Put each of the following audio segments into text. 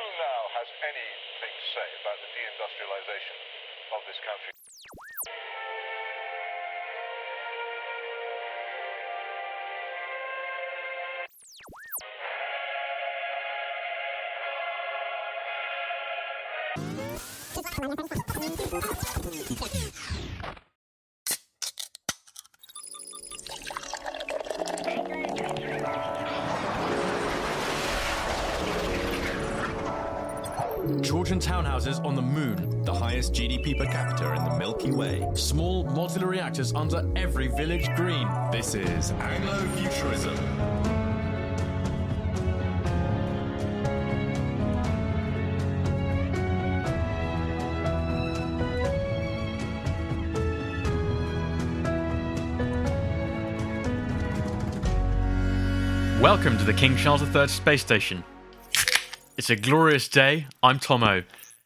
now has anything to say about the deindustrialization of this country? Georgian townhouses on the moon, the highest GDP per capita in the Milky Way. Small modular reactors under every village green. This is Anglo-futurism. Welcome to the King Charles III Space Station. It's a glorious day. I'm Tomo.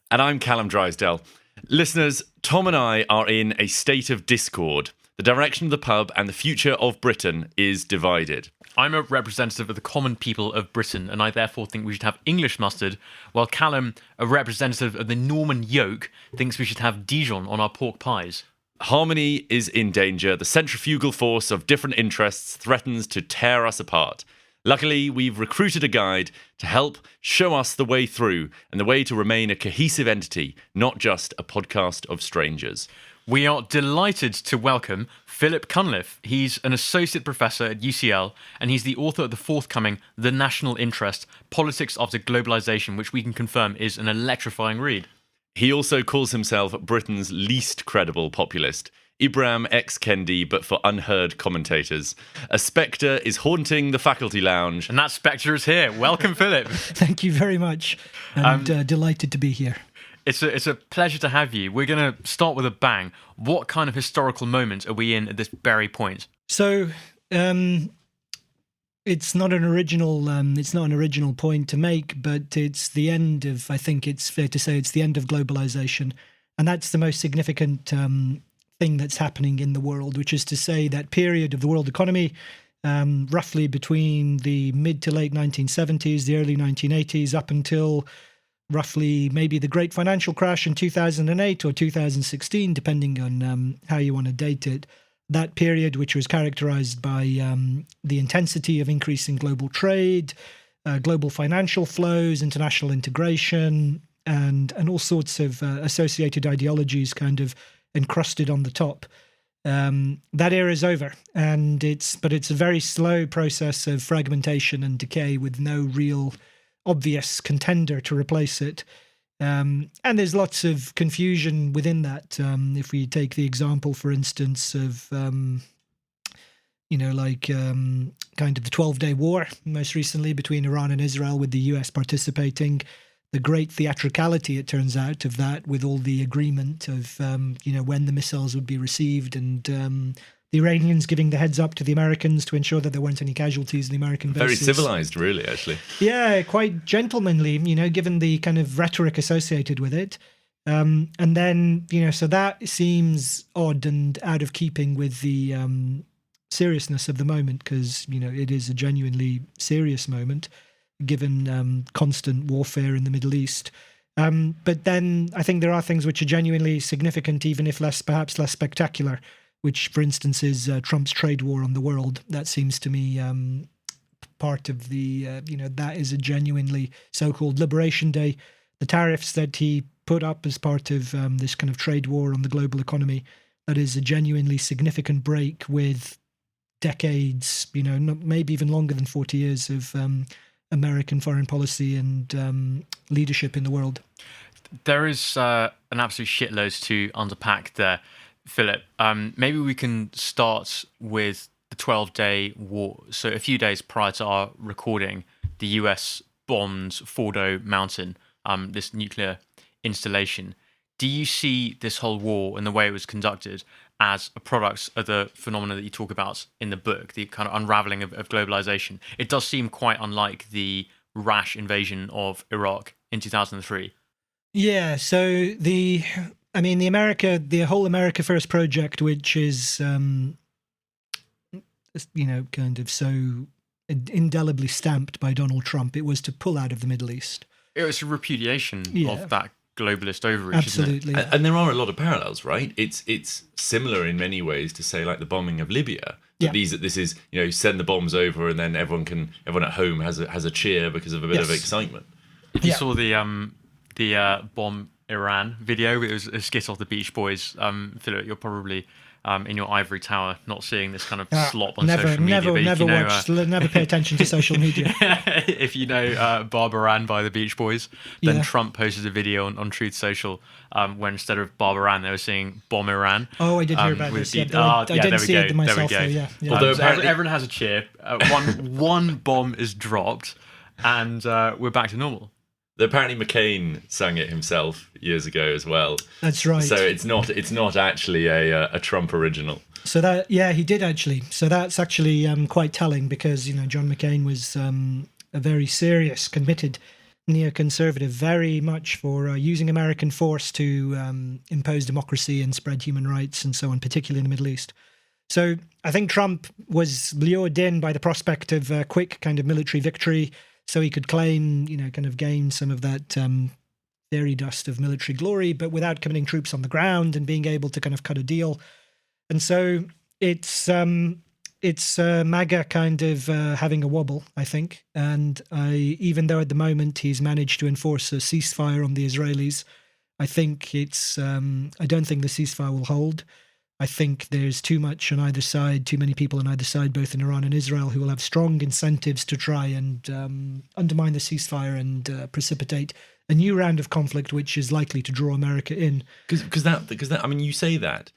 And I'm Callum Drysdale. Listeners, Tom and I are in a state of discord. The direction of the pub and the future of Britain is divided. I'm a representative of the common people of Britain, and I therefore think we should have English mustard, while Callum, a representative of the Norman yoke, thinks we should have Dijon on our pork pies. Harmony is in danger. The centrifugal force of different interests threatens to tear us apart. Luckily, we've recruited a guide to help show us the way through and the way to remain a cohesive entity, not just a podcast of strangers. We are delighted to welcome Philip Cunliffe. He's an associate professor at UCL, and he's the author of the forthcoming The National Interest, Politics After Globalisation, which we can confirm is an electrifying read. He also calls himself Britain's least credible populist. Ibram X. Kendi, but for unheard commentators. A spectre is haunting the faculty lounge. And that spectre is here. Welcome, Philip. Thank you very much. And delighted to be here. It's a pleasure to have you. We're going to start with a bang. What kind of historical moment are we in at this very point? So, it's not an original point to make, but it's the end of, I think it's fair to say, it's the end of globalization. And that's the most significant thing that's happening in the world, which is to say that period of the world economy, roughly between the mid to late 1970s, the early 1980s, up until roughly maybe the great financial crash in 2008 or 2016, depending on how you want to date it. That period, which was characterized by the intensity of increasing global trade, global financial flows, international integration, and all sorts of associated ideologies kind of encrusted on the top. That era is over, and it's a very slow process of fragmentation and decay with no real obvious contender to replace it. And there's lots of confusion within that. If we take the example, for instance, of kind of the 12-day war most recently between Iran and Israel, with the US participating. The great theatricality, it turns out, of that, with all the agreement of, when the missiles would be received, and the Iranians giving the heads up to the Americans to ensure that there weren't any casualties in the American bases. Very civilized, really, actually. Yeah, quite gentlemanly, given the kind of rhetoric associated with it. And then, so that seems odd and out of keeping with the seriousness of the moment, because, it is a genuinely serious moment, given constant warfare in the Middle East. But then I think there are things which are genuinely significant, even if perhaps less spectacular, which, for instance, is Trump's trade war on the world. That seems to me part of the, that is a genuinely so-called Liberation Day. The tariffs that he put up as part of this kind of trade war on the global economy, that is a genuinely significant break with decades, maybe even longer than 40 years of American foreign policy and leadership in the world. There is an absolute shitload to unpack there, Philip. Maybe we can start with the 12-day war. So a few days prior to our recording, the US bombed Fordo Mountain, this nuclear installation. Do you see this whole war and the way it was conducted as a product of the phenomena that you talk about in the book, the kind of unraveling of globalization? It does seem quite unlike the rash invasion of Iraq in 2003. Yeah, so the whole America First project, which is, kind of so indelibly stamped by Donald Trump, it was to pull out of the Middle East. It was a repudiation Yeah. of that globalist overreach, isn't it? Absolutely. And there are a lot of parallels, right? It's similar in many ways to say like the bombing of Libya. Yeah. This is send the bombs over and then everyone at home has a cheer because of a bit of Yes. excitement. If you saw the bomb Iran video, it was a skit of the Beach Boys. Philip, you're probably in your ivory tower, not seeing this kind of slop on social media. Never pay attention to social media. If you know Barbara Ann by the Beach Boys, then Trump posted a video on Truth Social when instead of Barbara Ann, they were saying Bomb Iran. Oh, I did hear about this. I didn't see it myself, though. Yeah. Although So everyone has a cheer. One bomb is dropped, and we're back to normal. Apparently McCain sang it himself years ago as well. That's right. So it's not actually a Trump original. So that he did actually. So that's actually quite telling because John McCain was a very serious, committed neoconservative, very much for using American force to impose democracy and spread human rights and so on, particularly in the Middle East. So I think Trump was lured in by the prospect of a quick kind of military victory, so he could claim, kind of gain some of that fairy dust of military glory, but without committing troops on the ground and being able to kind of cut a deal. And so it's MAGA kind of having a wobble, I think. And even though at the moment he's managed to enforce a ceasefire on the Israelis, I think I don't think the ceasefire will hold. I think there's too much on either side, too many people on either side, both in Iran and Israel, who will have strong incentives to try and undermine the ceasefire and precipitate a new round of conflict, which is likely to draw America in. Because that I mean, you say that,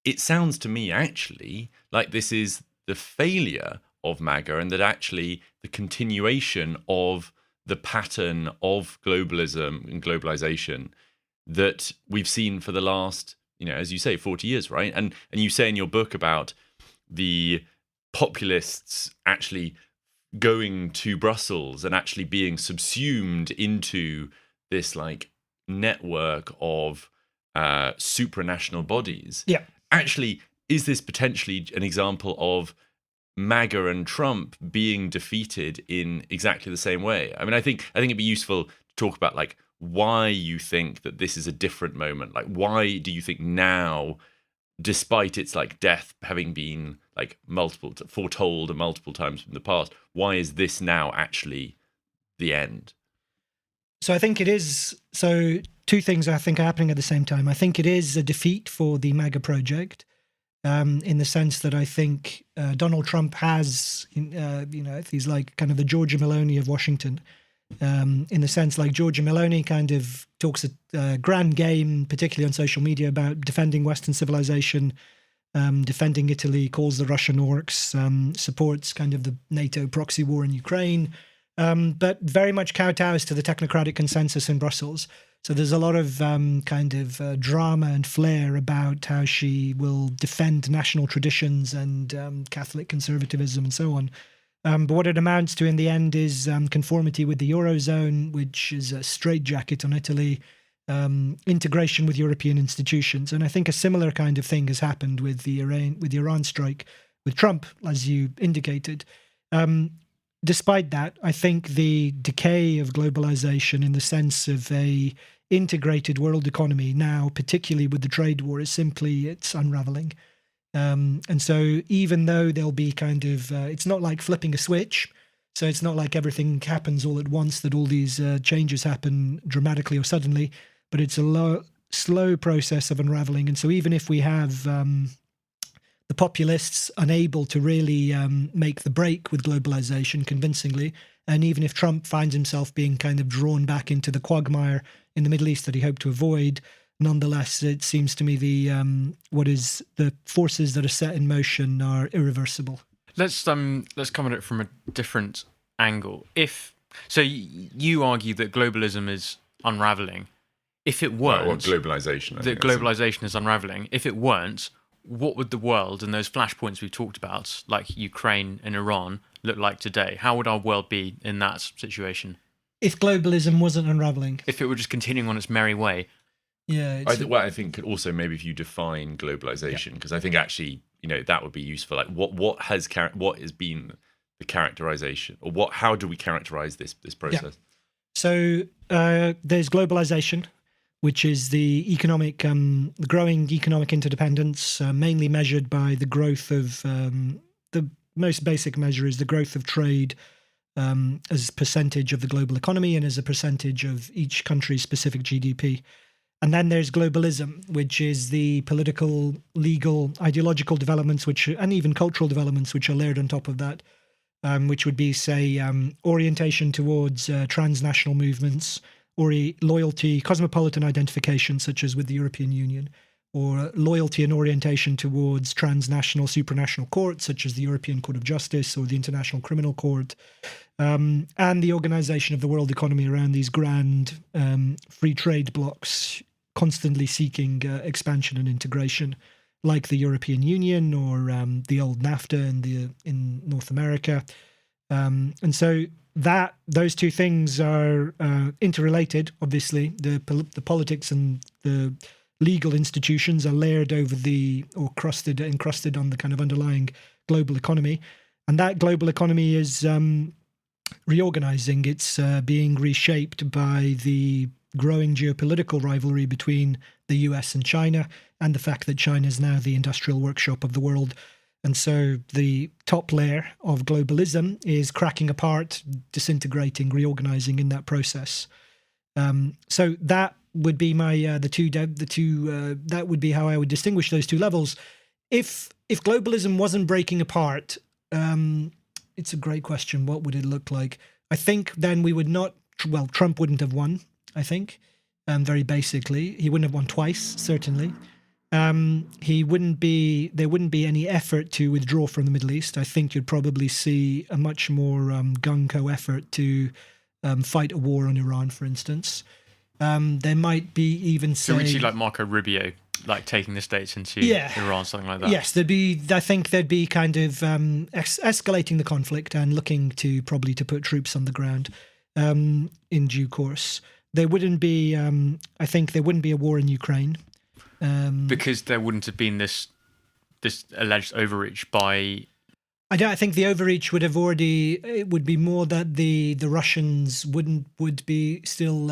it sounds to me actually like this is the failure of MAGA, and that actually the continuation of the pattern of globalism and globalization that we've seen for the last, as you say, 40 years, right? And you say in your book about the populists actually going to Brussels and actually being subsumed into this like network of supranational bodies. Yeah. Actually, is this potentially an example of MAGA and Trump being defeated in exactly the same way? I mean, I think it'd be useful to talk about like why you think that this is a different moment. Like, why do you think now, despite its like death having been like foretold multiple times in the past, why is this now actually the end? So I think it is. So two things I think are happening at the same time. I think it is a defeat for the MAGA project, in the sense that I think Donald Trump has, he's like kind of the Giorgia Meloni of Washington, in the sense like Giorgia Meloni kind of talks a grand game, particularly on social media, about defending Western civilization, defending Italy, calls the Russian orcs, supports kind of the NATO proxy war in Ukraine, but very much kowtows to the technocratic consensus in Brussels. So there's a lot of drama and flair about how she will defend national traditions and Catholic conservatism and so on. But what it amounts to in the end is conformity with the Eurozone, which is a straitjacket on Italy, integration with European institutions. And I think a similar kind of thing has happened with the Iran strike with Trump, as you indicated. Despite that, I think the decay of globalization in the sense of a integrated world economy now, particularly with the trade war, it's unraveling. And so even though there'll be kind of, it's not like flipping a switch. So it's not like everything happens all at once, that all these changes happen dramatically or suddenly, but it's a slow process of unraveling. And so even if we have the populists unable to really make the break with globalization convincingly, and even if Trump finds himself being kind of drawn back into the quagmire in the Middle East that he hoped to avoid, nonetheless, it seems to me the forces that are set in motion are irreversible. Let's come at it from a different angle. You argue that globalism is unraveling. If it weren't, or globalization, that globalization is unraveling. If it weren't, what would the world and those flashpoints we've talked about, like Ukraine and Iran, look like today? How would our world be in that situation? If globalism wasn't unraveling, if it were just continuing on its merry way. Yeah, I think also maybe if you define globalization, because I think actually that would be useful. Like what has been the characterization, or how do we characterize this process? So there's globalization, which is the economic, the growing economic interdependence, mainly measured by the growth of the most basic measure is the growth of trade as a percentage of the global economy and as a percentage of each country's specific GDP. And then there's globalism, which is the political, legal, ideological developments, and even cultural developments, which are layered on top of that, which would be, say, orientation towards transnational movements, or loyalty, cosmopolitan identification, such as with the European Union, or loyalty and orientation towards transnational, supranational courts, such as the European Court of Justice or the International Criminal Court, and the organization of the world economy around these grand free trade blocks, constantly seeking expansion and integration, like the European Union or the old NAFTA in North America. And so those two things are interrelated. Obviously, the politics and the legal institutions are layered over encrusted on the kind of underlying global economy, and that global economy is reorganizing. It's being reshaped by the growing geopolitical rivalry between the US and China, and the fact that China is now the industrial workshop of the world. And so the top layer of globalism is cracking apart, disintegrating, reorganizing in that process. So that would be my that would be how I would distinguish those two levels. If globalism wasn't breaking apart, it's a great question. What would it look like? I think then we would not. Well, Trump wouldn't have won. I think, very basically, he wouldn't have won twice. Certainly. There wouldn't be any effort to withdraw from the Middle East. I think you'd probably see a much more gung-ho effort to fight a war on Iran, for instance. There might be even so we'd see like Marco Rubio, like taking the states into Iran, something like that. Yes, I think there'd be kind of escalating the conflict and looking to probably to put troops on the ground in due course. There wouldn't be, I think there wouldn't be a war in Ukraine. Because there wouldn't have been this alleged overreach by... I think the overreach would have already... It would be more that the Russians would be still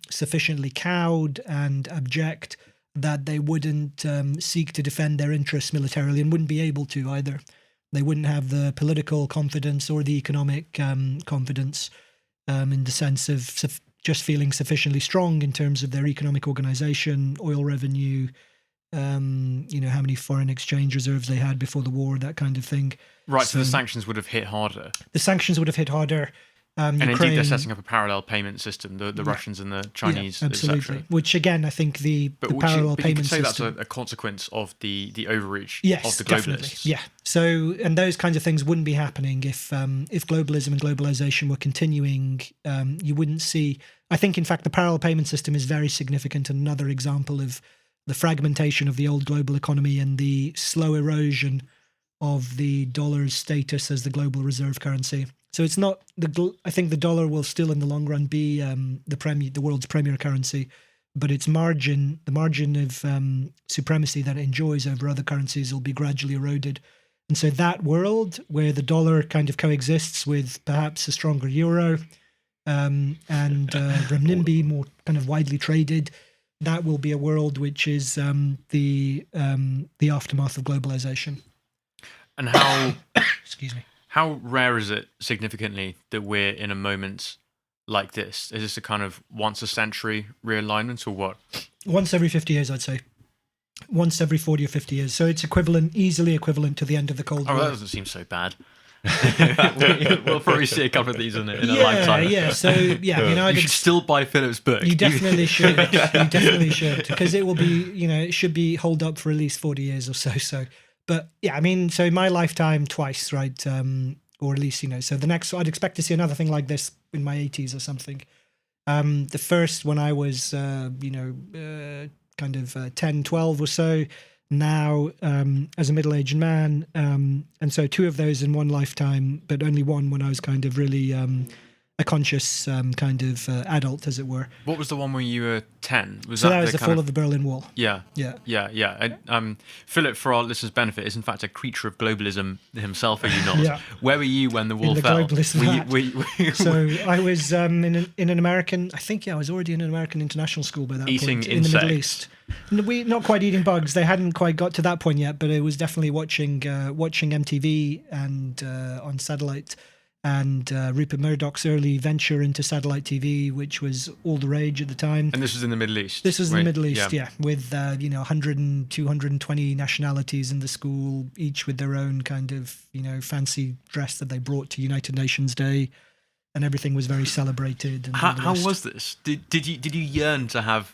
sufficiently cowed and abject that they wouldn't seek to defend their interests militarily, and wouldn't be able to either. They wouldn't have the political confidence or the economic confidence in the sense of just feeling sufficiently strong in terms of their economic organization, oil revenue, how many foreign exchange reserves they had before the war, that kind of thing. Right, so the sanctions would have hit harder. The sanctions would have hit harder. And Ukraine, indeed, they're setting up a parallel payment system, the Russians and the Chinese, absolutely. etc. Which, again, I think the parallel payment system... you could say that's a consequence of the overreach of the globalists. Definitely. Yeah. So, and those kinds of things wouldn't be happening if globalism and globalization were continuing. You wouldn't see... I think, in fact, the parallel payment system is very significant. Another example of the fragmentation of the old global economy and the slow erosion of the dollar's status as the global reserve currency. So it's not I think the dollar will still, in the long run, be the world's premier currency, but its margin, the margin of supremacy that it enjoys over other currencies, will be gradually eroded. And so that world where the dollar kind of coexists with perhaps a stronger euro and renminbi, more kind of widely traded, that will be a world which is the aftermath of globalization. And how excuse me. How rare is it significantly that we're in a moment like this? Is this a kind of once a century realignment or what? Once every 50 years, I'd say. Once every 40 or 50 years. So it's easily equivalent to the end of the Cold War. Oh, that doesn't seem so bad. We'll probably see a couple of these in a lifetime. Yeah, so, yeah. You should still buy Philip's book. You definitely should. You definitely should. Because it will be, it should be holed up for at least 40 years or so. But yeah, I mean, so in my lifetime, twice, right? Or at least, so the next, I'd expect to see another thing like this in my 80s or something. The first when I was, kind of 10, 12 or so, now as a middle-aged man. And so two of those in one lifetime, but only one when I was kind of really a conscious kind of adult, as it were. What was the one when you were 10? So that was the fall of the Berlin Wall. Yeah. And Philip, for our listeners' benefit, is in fact a creature of globalism himself, are you not? Yeah. Where were you when the wall In the fell? globalist vat. So I was in an American, I think, I was already in an American international school by that Eating point. In the Middle insects. East. We not quite eating bugs. They hadn't quite got to that point yet, but it was definitely watching MTV and on satellite. And Rupert Murdoch's early venture into satellite TV, which was all the rage at the time. And this was in the Middle East? This was in the Middle East, yeah. With, 100 and 220 nationalities in the school, each with their own kind of, fancy dress that they brought to United Nations Day. And everything was very celebrated. And how was this? Did you yearn to have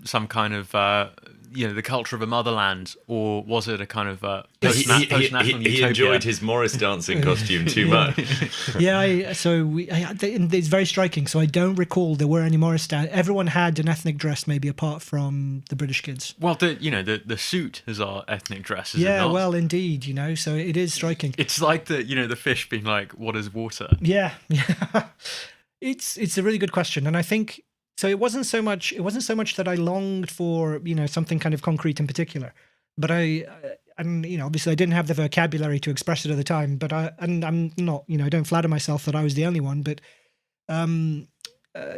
some kind of the culture of a motherland, or was it a kind of post-national utopia? He enjoyed his Morris dancing costume too much. It's very striking. So I don't recall there were any Morris dance. Everyone had an ethnic dress, maybe apart from the British kids. Well, the suit is our ethnic dress, is it not? Well, indeed, so it is striking. It's like the fish being like, what is water? Yeah. It's a really good question, and I think so. It wasn't so much that I longed for something kind of concrete in particular, but obviously I didn't have the vocabulary to express it at the time. But I'm not I don't flatter myself that I was the only one, but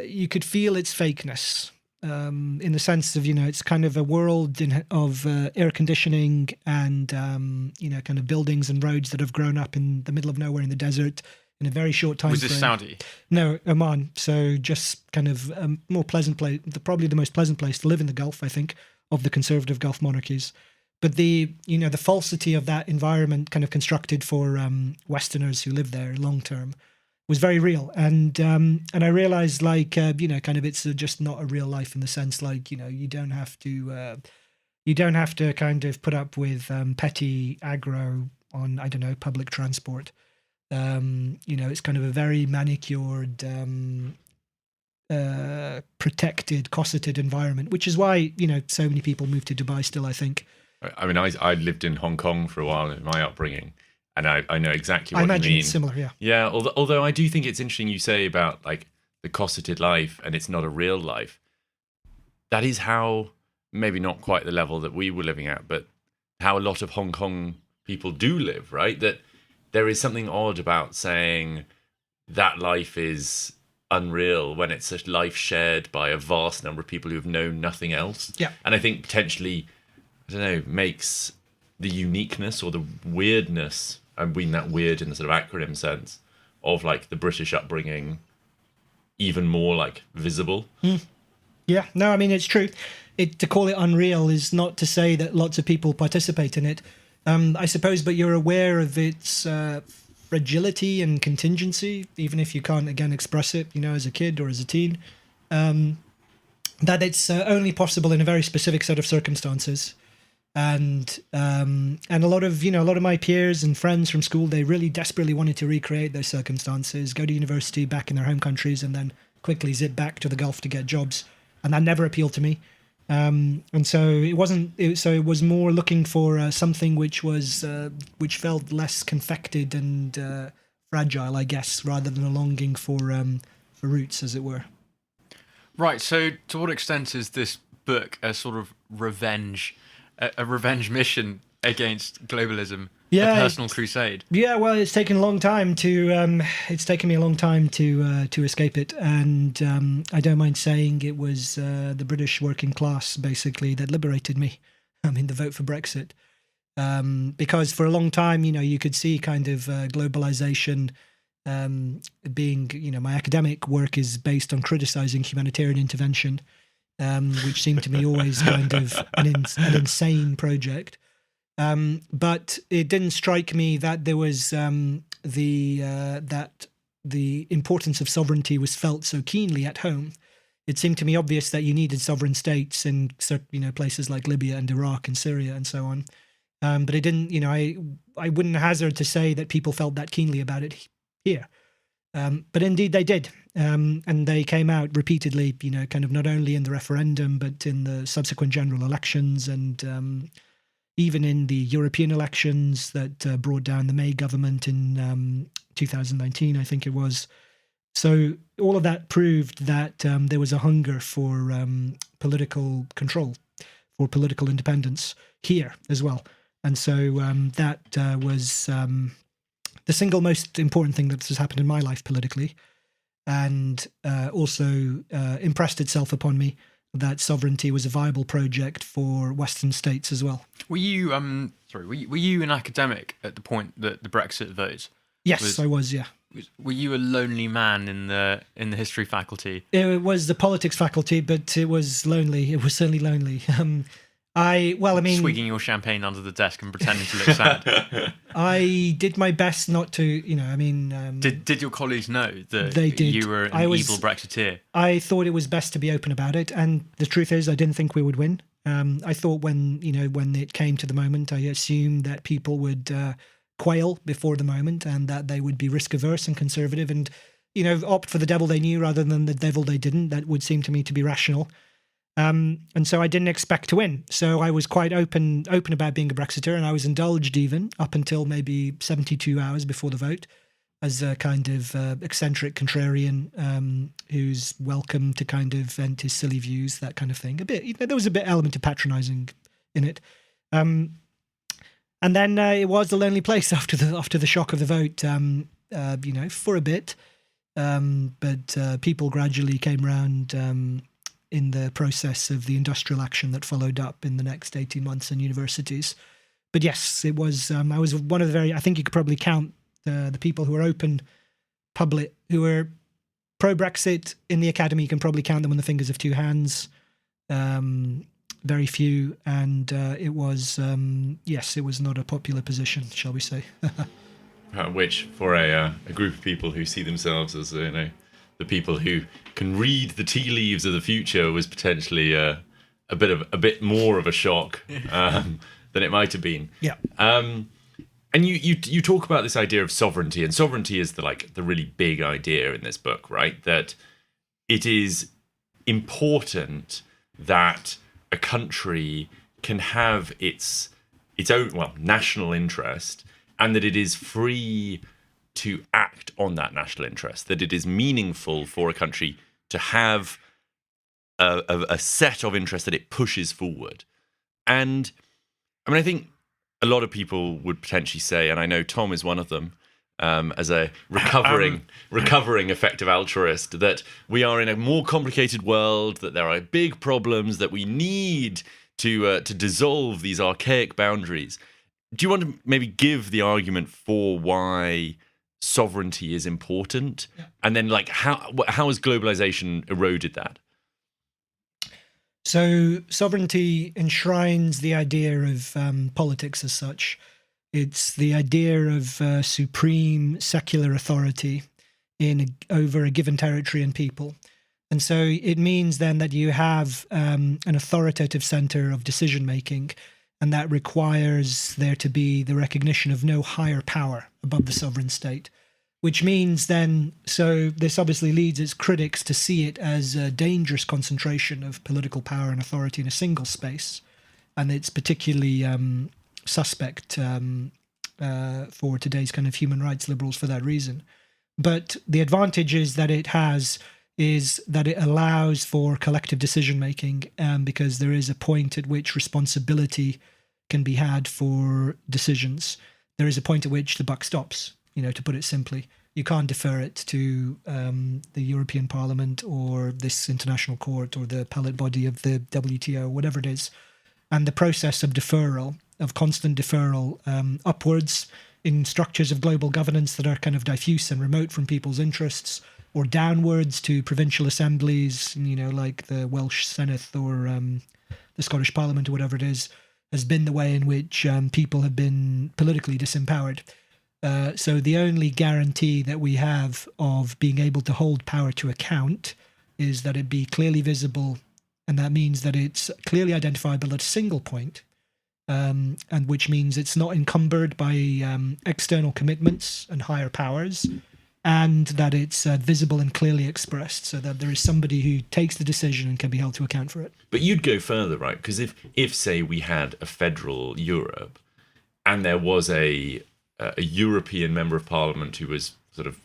you could feel its fakeness in the sense of it's kind of a world of air conditioning and kind of buildings and roads that have grown up in the middle of nowhere in the desert. In a very short time. Was this Saudi? No, Oman. So just kind of a more pleasant place, probably the most pleasant place to live in the Gulf, I think, of the conservative Gulf monarchies. But the falsity of that environment, kind of constructed for Westerners who live there long term, was very real. And I realized, kind of it's just not a real life in the sense, you don't have to kind of put up with petty aggro on public transport. It's kind of a very manicured, protected, cosseted environment, which is why, so many people move to Dubai still, I think. I mean, I lived in Hong Kong for a while in my upbringing, and I know exactly what you mean. I imagine it's similar, yeah. Yeah, although I do think it's interesting you say about, the cosseted life, and it's not a real life. That is how, maybe not quite the level that we were living at, but how a lot of Hong Kong people do live, right? That there is something odd about saying that life is unreal when it's a life shared by a vast number of people who have known nothing else. Yeah. And I think potentially, makes the uniqueness or the weirdness, I mean that weird in the sort of acronym sense, of the British upbringing even more visible. Yeah, no, I mean, it's true. To call it unreal is not to say that lots of people participate in it. I suppose, but you're aware of its fragility and contingency, even if you can't, again, express it, as a kid or as a teen, that it's only possible in a very specific set of circumstances. And a lot of my peers and friends from school, they really desperately wanted to recreate those circumstances, go to university back in their home countries, and then quickly zip back to the Gulf to get jobs. And that never appealed to me. And so it was more looking for something which felt less confected and fragile, I guess, rather than a longing for roots, as it were. Right. So, to what extent is this book a sort of revenge mission against globalism? Yeah, a personal crusade. Yeah, well, it's taken me a long time to escape it, and I don't mind saying it was the British working class basically that liberated me. I mean, the vote for Brexit, because for a long time, you could see kind of globalization being, my academic work is based on criticizing humanitarian intervention, which seemed to me always kind of an insane project. But it didn't strike me that there was that the importance of sovereignty was felt so keenly at home. It seemed to me obvious that you needed sovereign states in places like Libya and Iraq and Syria and so on. But it didn't. I wouldn't hazard to say that people felt that keenly about it here. But indeed they did, and they came out repeatedly. Kind of not only in the referendum but in the subsequent general elections and. Even in the European elections that brought down the May government in 2019, I think it was. So all of that proved that there was a hunger for political control, for political independence here as well. And so that was the single most important thing that has happened in my life politically, and also impressed itself upon me that sovereignty was a viable project for Western states as well. Were you were you an academic at the point that the Brexit vote? Yes, I was. Yeah. Were you a lonely man in the history faculty? It was the politics faculty, but it was lonely. It was certainly lonely. Swigging your champagne under the desk and pretending to look sad. I did my best not to, Did your colleagues know that they did. You were an evil Brexiteer? I thought it was best to be open about it, and the truth is, I didn't think we would win. I thought when it came to the moment, I assumed that people would quail before the moment, and that they would be risk averse and conservative, and opt for the devil they knew rather than the devil they didn't. That would seem to me to be rational. And so I didn't expect to win. So I was quite open about being a Brexiter, and I was indulged even up until maybe 72 hours before the vote as a kind of eccentric contrarian who's welcome to kind of vent his silly views, that kind of thing. A bit, there was a bit element of patronising in it. And then it was a lonely place after the shock of the vote, for a bit. But people gradually came round in the process of the industrial action that followed up in the next 18 months in universities. But yes, it was, I was one of the I think you could probably count the people who were who were pro-Brexit in the academy. You can probably count them on the fingers of two hands. Very few. And it was, it was not a popular position, shall we say. Which, for a group of people who see themselves as, the people who can read the tea leaves of the future, was potentially a bit more of a shock than it might have been. Yeah. And you talk about this idea of sovereignty, and sovereignty is the really big idea in this book, right? That it is important that a country can have its own national interest, and that it is free to act on that national interest, that it is meaningful for a country to have a set of interests that it pushes forward. And I think a lot of people would potentially say, and I know Tom is one of them, as a recovering effective altruist, that we are in a more complicated world, that there are big problems, that we need to dissolve these archaic boundaries. Do you want to maybe give the argument for why sovereignty is important? Yeah. And then how has globalization eroded that? So sovereignty enshrines the idea of politics as such. It's the idea of supreme secular authority over a given territory and people. And so it means then that you have an authoritative center of decision making, and that requires there to be the recognition of no higher power above the sovereign state, which means then, so this obviously leads its critics to see it as a dangerous concentration of political power and authority in a single space. And it's particularly suspect for today's kind of human rights liberals for that reason. But the advantages that it has is that it allows for collective decision-making, because there is a point at which responsibility can be had for decisions. There is a point at which the buck stops, to put it simply. You can't defer it to the European Parliament or this international court or the appellate body of the WTO, whatever it is. And the process of deferral, of constant deferral upwards in structures of global governance that are kind of diffuse and remote from people's interests, or downwards to provincial assemblies, like the Welsh Senedd or the Scottish Parliament or whatever it is, has been the way in which people have been politically disempowered. So the only guarantee that we have of being able to hold power to account is that it be clearly visible, and that means that it's clearly identifiable at a single point, and which means it's not encumbered by external commitments and higher powers, and that it's visible and clearly expressed, so that there is somebody who takes the decision and can be held to account for it. But you'd go further, right? Because if say, we had a federal Europe, and there was a European member of parliament who was sort of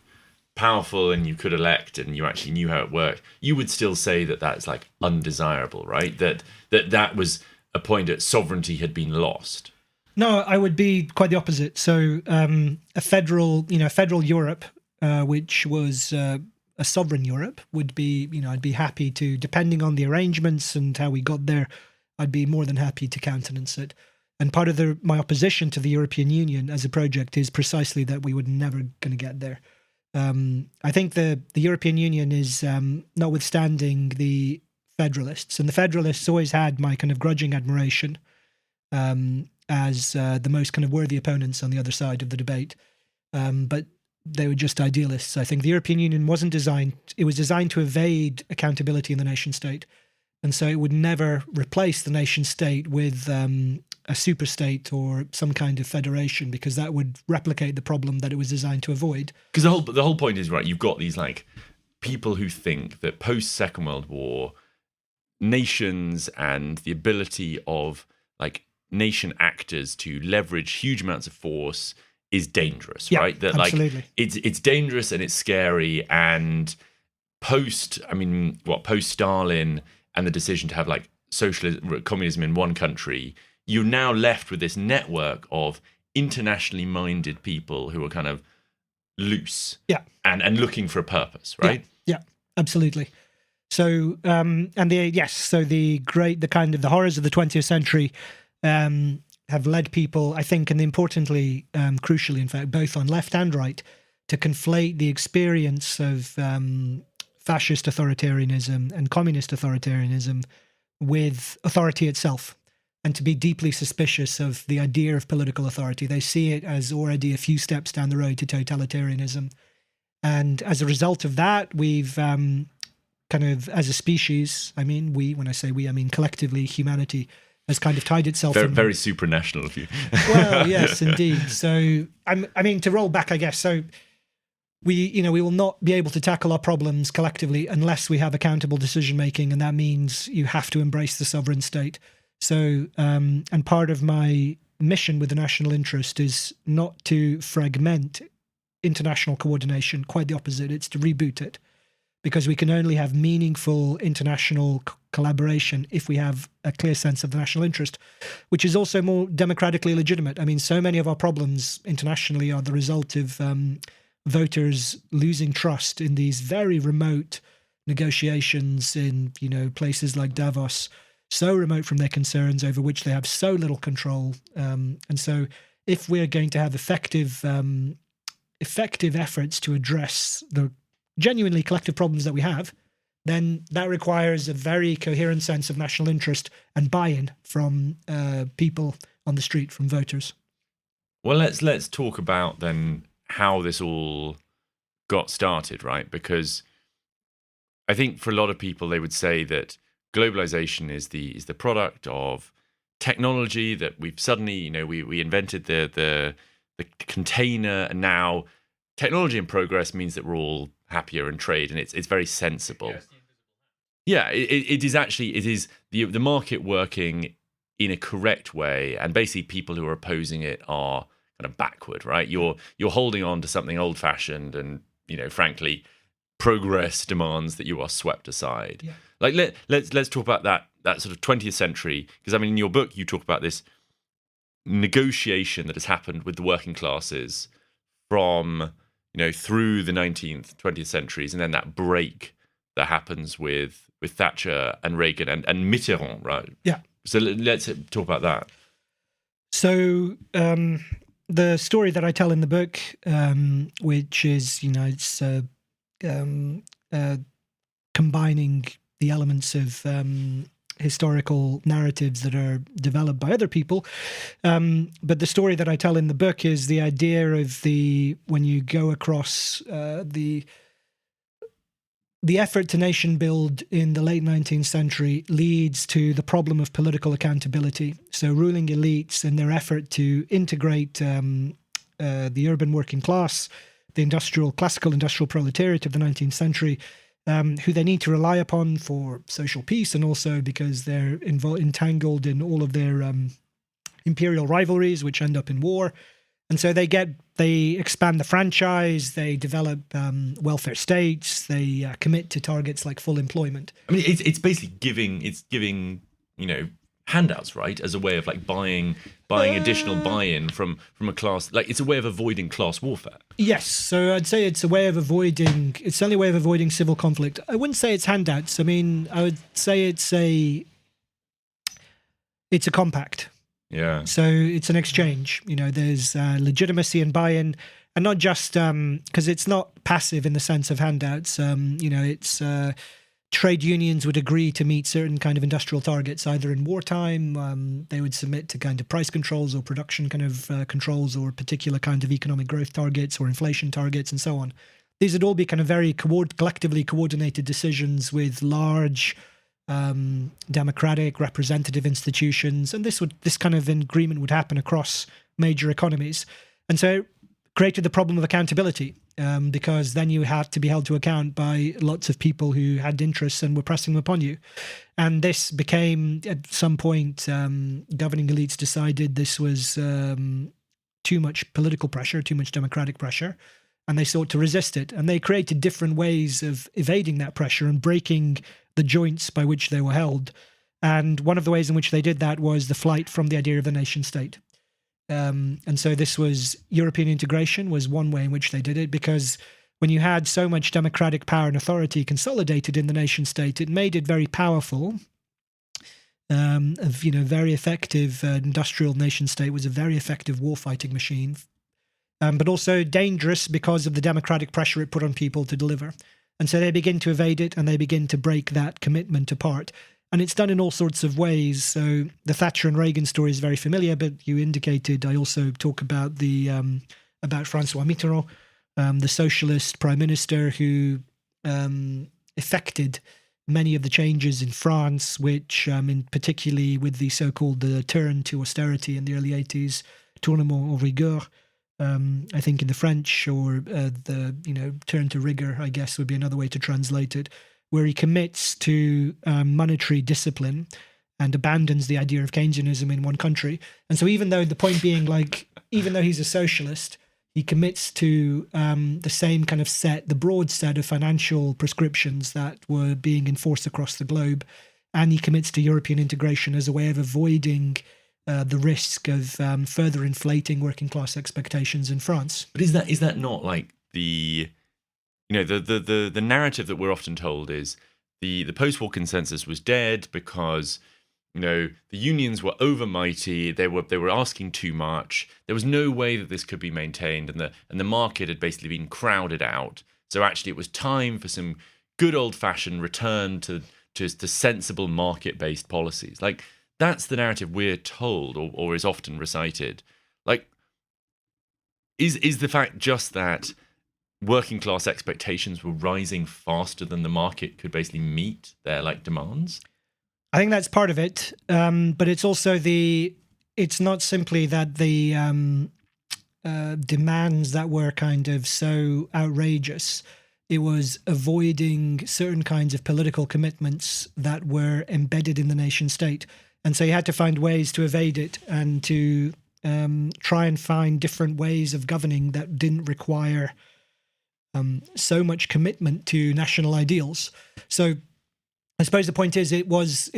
powerful and you could elect and you actually knew how it worked, you would still say that that's like undesirable, right? That was a point that sovereignty had been lost. No, I would be quite the opposite. So a federal Europe, which was a sovereign Europe, would be, I'd be happy to, depending on the arrangements and how we got there, I'd be more than happy to countenance it. And part of my opposition to the European Union as a project is precisely that we were never going to get there. I think the European Union is, notwithstanding the Federalists, and the Federalists always had my kind of grudging admiration as the most kind of worthy opponents on the other side of the debate. But they were just idealists. I think the European Union was designed to evade accountability in the nation state. And so it would never replace the nation state with a super state or some kind of federation, because that would replicate the problem that it was designed to avoid. Because the whole point is, right, you've got these like people who think that post Second World War, nations and the ability of like nation actors to leverage huge amounts of force is dangerous, right? That absolutely. Like it's dangerous and it's scary. And post Stalin and the decision to have like socialism, communism in one country, you're now left with this network of internationally minded people who are kind of loose, and looking for a purpose, right? Yeah, absolutely. So the horrors of the 20th century have led people, I think, and importantly, crucially, in fact, both on left and right, to conflate the experience of fascist authoritarianism and communist authoritarianism with authority itself, and to be deeply suspicious of the idea of political authority. They see it as already a few steps down the road to totalitarianism. And as a result of that, we've kind of, as a species, when I say we, I mean collectively, humanity has kind of tied itself very, very supranational of you. Well, yes, indeed. So, to roll back, I guess, so we will not be able to tackle our problems collectively unless we have accountable decision-making, and that means you have to embrace the sovereign state. So, and part of my mission with the national interest is not to fragment international coordination, quite the opposite, it's to reboot it. Because we can only have meaningful international collaboration if we have a clear sense of the national interest, which is also more democratically legitimate. So many of our problems internationally are the result of voters losing trust in these very remote negotiations in, places like Davos, so remote from their concerns, over which they have so little control. And so if we're going to have effective efforts to address the genuinely collective problems that we have, then that requires a very coherent sense of national interest and buy-in from people on the street, from voters. Well, let's talk about then how this all got started, right? Because I think for a lot of people, they would say that globalization is the product of technology, that we've suddenly, we invented the container, and now technology and progress means that we're all happier in trade, and it's very sensible. Yeah, it is the market working in a correct way, and basically people who are opposing it are kind of backward, right? You're holding on to something old fashioned, and frankly, progress demands that you are swept aside. Yeah. Like let's talk about that sort of 20th century, because in your book you talk about this negotiation that has happened with the working classes from through the 19th, 20th centuries, and then that break that happens with Thatcher and Reagan and Mitterrand, right? Yeah. So let's talk about that. So the story that I tell in the book, which is, it's combining the elements of historical narratives that are developed by other people. But the story that I tell in the book is the idea of when you go across the effort to nation build in the late 19th century leads to the problem of political accountability. So ruling elites and their effort to integrate the urban working class, the classical industrial proletariat of the 19th century, who they need to rely upon for social peace, and also because they're entangled in all of their imperial rivalries, which end up in war. And so they get They expand the franchise. They develop welfare states. They commit to targets like full employment. I mean, it's basically giving handouts, right, as a way of like buying additional buy-in from a class. Like, it's a way of avoiding class warfare. Yes, so I'd say it's a way of avoiding. It's certainly a way of avoiding civil conflict. I wouldn't say it's handouts. I mean, I would say it's a compact. Yeah. So it's an exchange. There's legitimacy and buy-in, and not just because it's not passive in the sense of handouts. It's trade unions would agree to meet certain kind of industrial targets, either in wartime. They would submit to kind of price controls or production kind of controls, or particular kind of economic growth targets or inflation targets, and so on. These would all be kind of very collectively coordinated decisions with large democratic representative institutions, and this kind of agreement would happen across major economies. And so it created the problem of accountability, because then you had to be held to account by lots of people who had interests and were pressing them upon you. And this became, at some point, governing elites decided this was too much political pressure, too much democratic pressure, and they sought to resist it. And they created different ways of evading that pressure and breaking the joints by which they were held. And one of the ways in which they did that was the flight from the idea of the nation state. And so this was European integration was one way in which they did it, because when you had so much democratic power and authority consolidated in the nation state, it made it very powerful. Very effective industrial nation state was a very effective warfighting machine, but also dangerous because of the democratic pressure it put on people to deliver. And so they begin to evade it, and they begin to break that commitment apart. And it's done in all sorts of ways. So the Thatcher and Reagan story is very familiar, but you indicated I also talk about about François Mitterrand, the socialist prime minister who effected many of the changes in France, which particularly with the so-called turn to austerity in the early 80s, tournement en rigueur, I think in the French, or turn to rigor, I guess would be another way to translate it, where he commits to monetary discipline and abandons the idea of Keynesianism in one country. And so even though the point being, even though he's a socialist, he commits to the same kind of the broad set of financial prescriptions that were being enforced across the globe. And he commits to European integration as a way of avoiding the risk of further inflating working class expectations in France. But is that not like the narrative that we're often told is the post-war consensus was dead because the unions were overmighty, they were asking too much, there was no way that this could be maintained, and the market had basically been crowded out. So actually it was time for some good old-fashioned return to sensible market-based policies. Like, that's the narrative we're told, or is often recited. Like, is the fact just that working class expectations were rising faster than the market could basically meet their demands? I think that's part of it, but it's also it's not simply that the demands that were kind of so outrageous. It was avoiding certain kinds of political commitments that were embedded in the nation state. And so you had to find ways to evade it and to try and find different ways of governing that didn't require so much commitment to national ideals. So I suppose the point is it was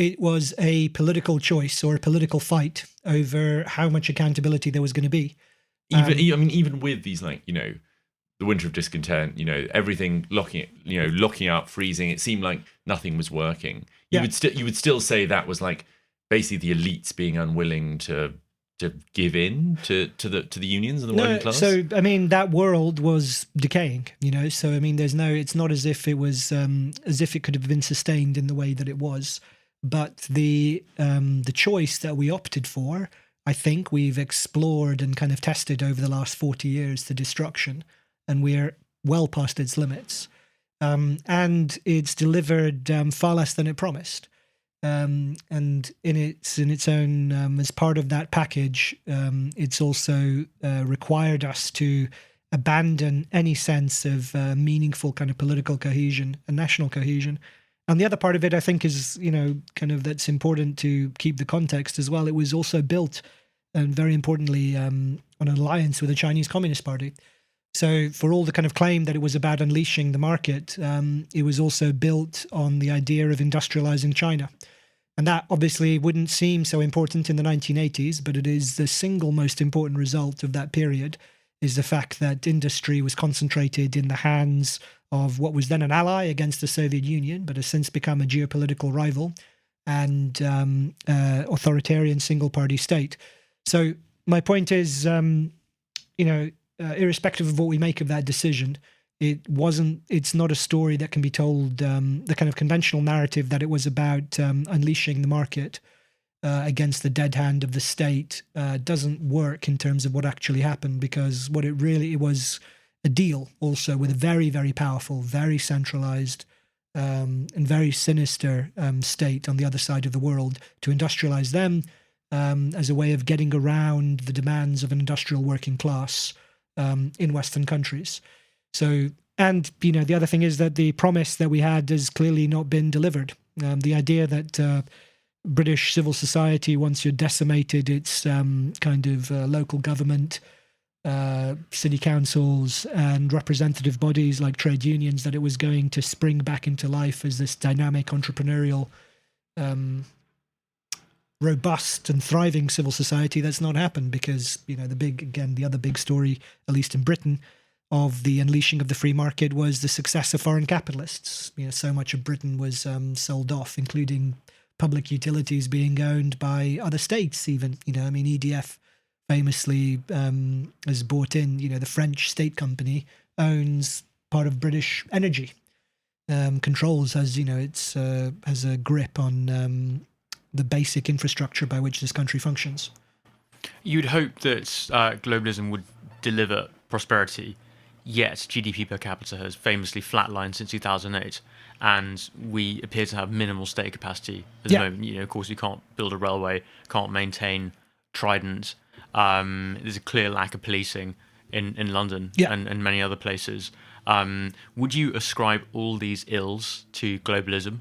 a political choice or a political fight over how much accountability there was going to be. Even with these the winter of discontent, everything locking up, freezing, it seemed like nothing was working. You would still say that was basically the elites being unwilling to give in to the unions and the working class. So that world was decaying, So it's not as if it was as if it could have been sustained in the way that it was. But the choice that we opted for, I think we've explored and kind of tested over the last 40 years to destruction, and we're well past its limits. And it's delivered far less than it promised. And in its own, as part of that package, it's also required us to abandon any sense of meaningful kind of political cohesion and national cohesion. And the other part of it, I think, is that's important to keep the context as well. It was also built, and very importantly, on an alliance with the Chinese Communist Party. So for all the kind of claim that it was about unleashing the market, it was also built on the idea of industrializing China. And that obviously wouldn't seem so important in the 1980s, but it is the single most important result of that period, is the fact that industry was concentrated in the hands of what was then an ally against the Soviet Union, but has since become a geopolitical rival and authoritarian single-party state. So my point is, irrespective of what we make of that decision, it's not a story that can be told, the kind of conventional narrative that it was about unleashing the market against the dead hand of the state doesn't work in terms of what actually happened, because it was a deal also with a very, very powerful, very centralized and very sinister state on the other side of the world to industrialize them as a way of getting around the demands of an industrial working class in Western countries. So, and, the other thing is that the promise that we had has clearly not been delivered. The idea that British civil society, once you're decimated, its kind of local government, city councils and representative bodies like trade unions, that it was going to spring back into life as this dynamic, entrepreneurial, robust and thriving civil society. That's not happened because, the other big story, at least in Britain, of the unleashing of the free market was the success of foreign capitalists. So much of Britain was sold off, including public utilities being owned by other states even. EDF famously has bought in, the French state company owns part of British energy, controls, has a grip on the basic infrastructure by which this country functions. You'd hope that globalism would deliver prosperity, yet GDP per capita has famously flatlined since 2008, and we appear to have minimal state capacity at the moment. Of course, we can't build a railway, can't maintain Trident. There's a clear lack of policing in London and many other places. Would you ascribe all these ills to globalism?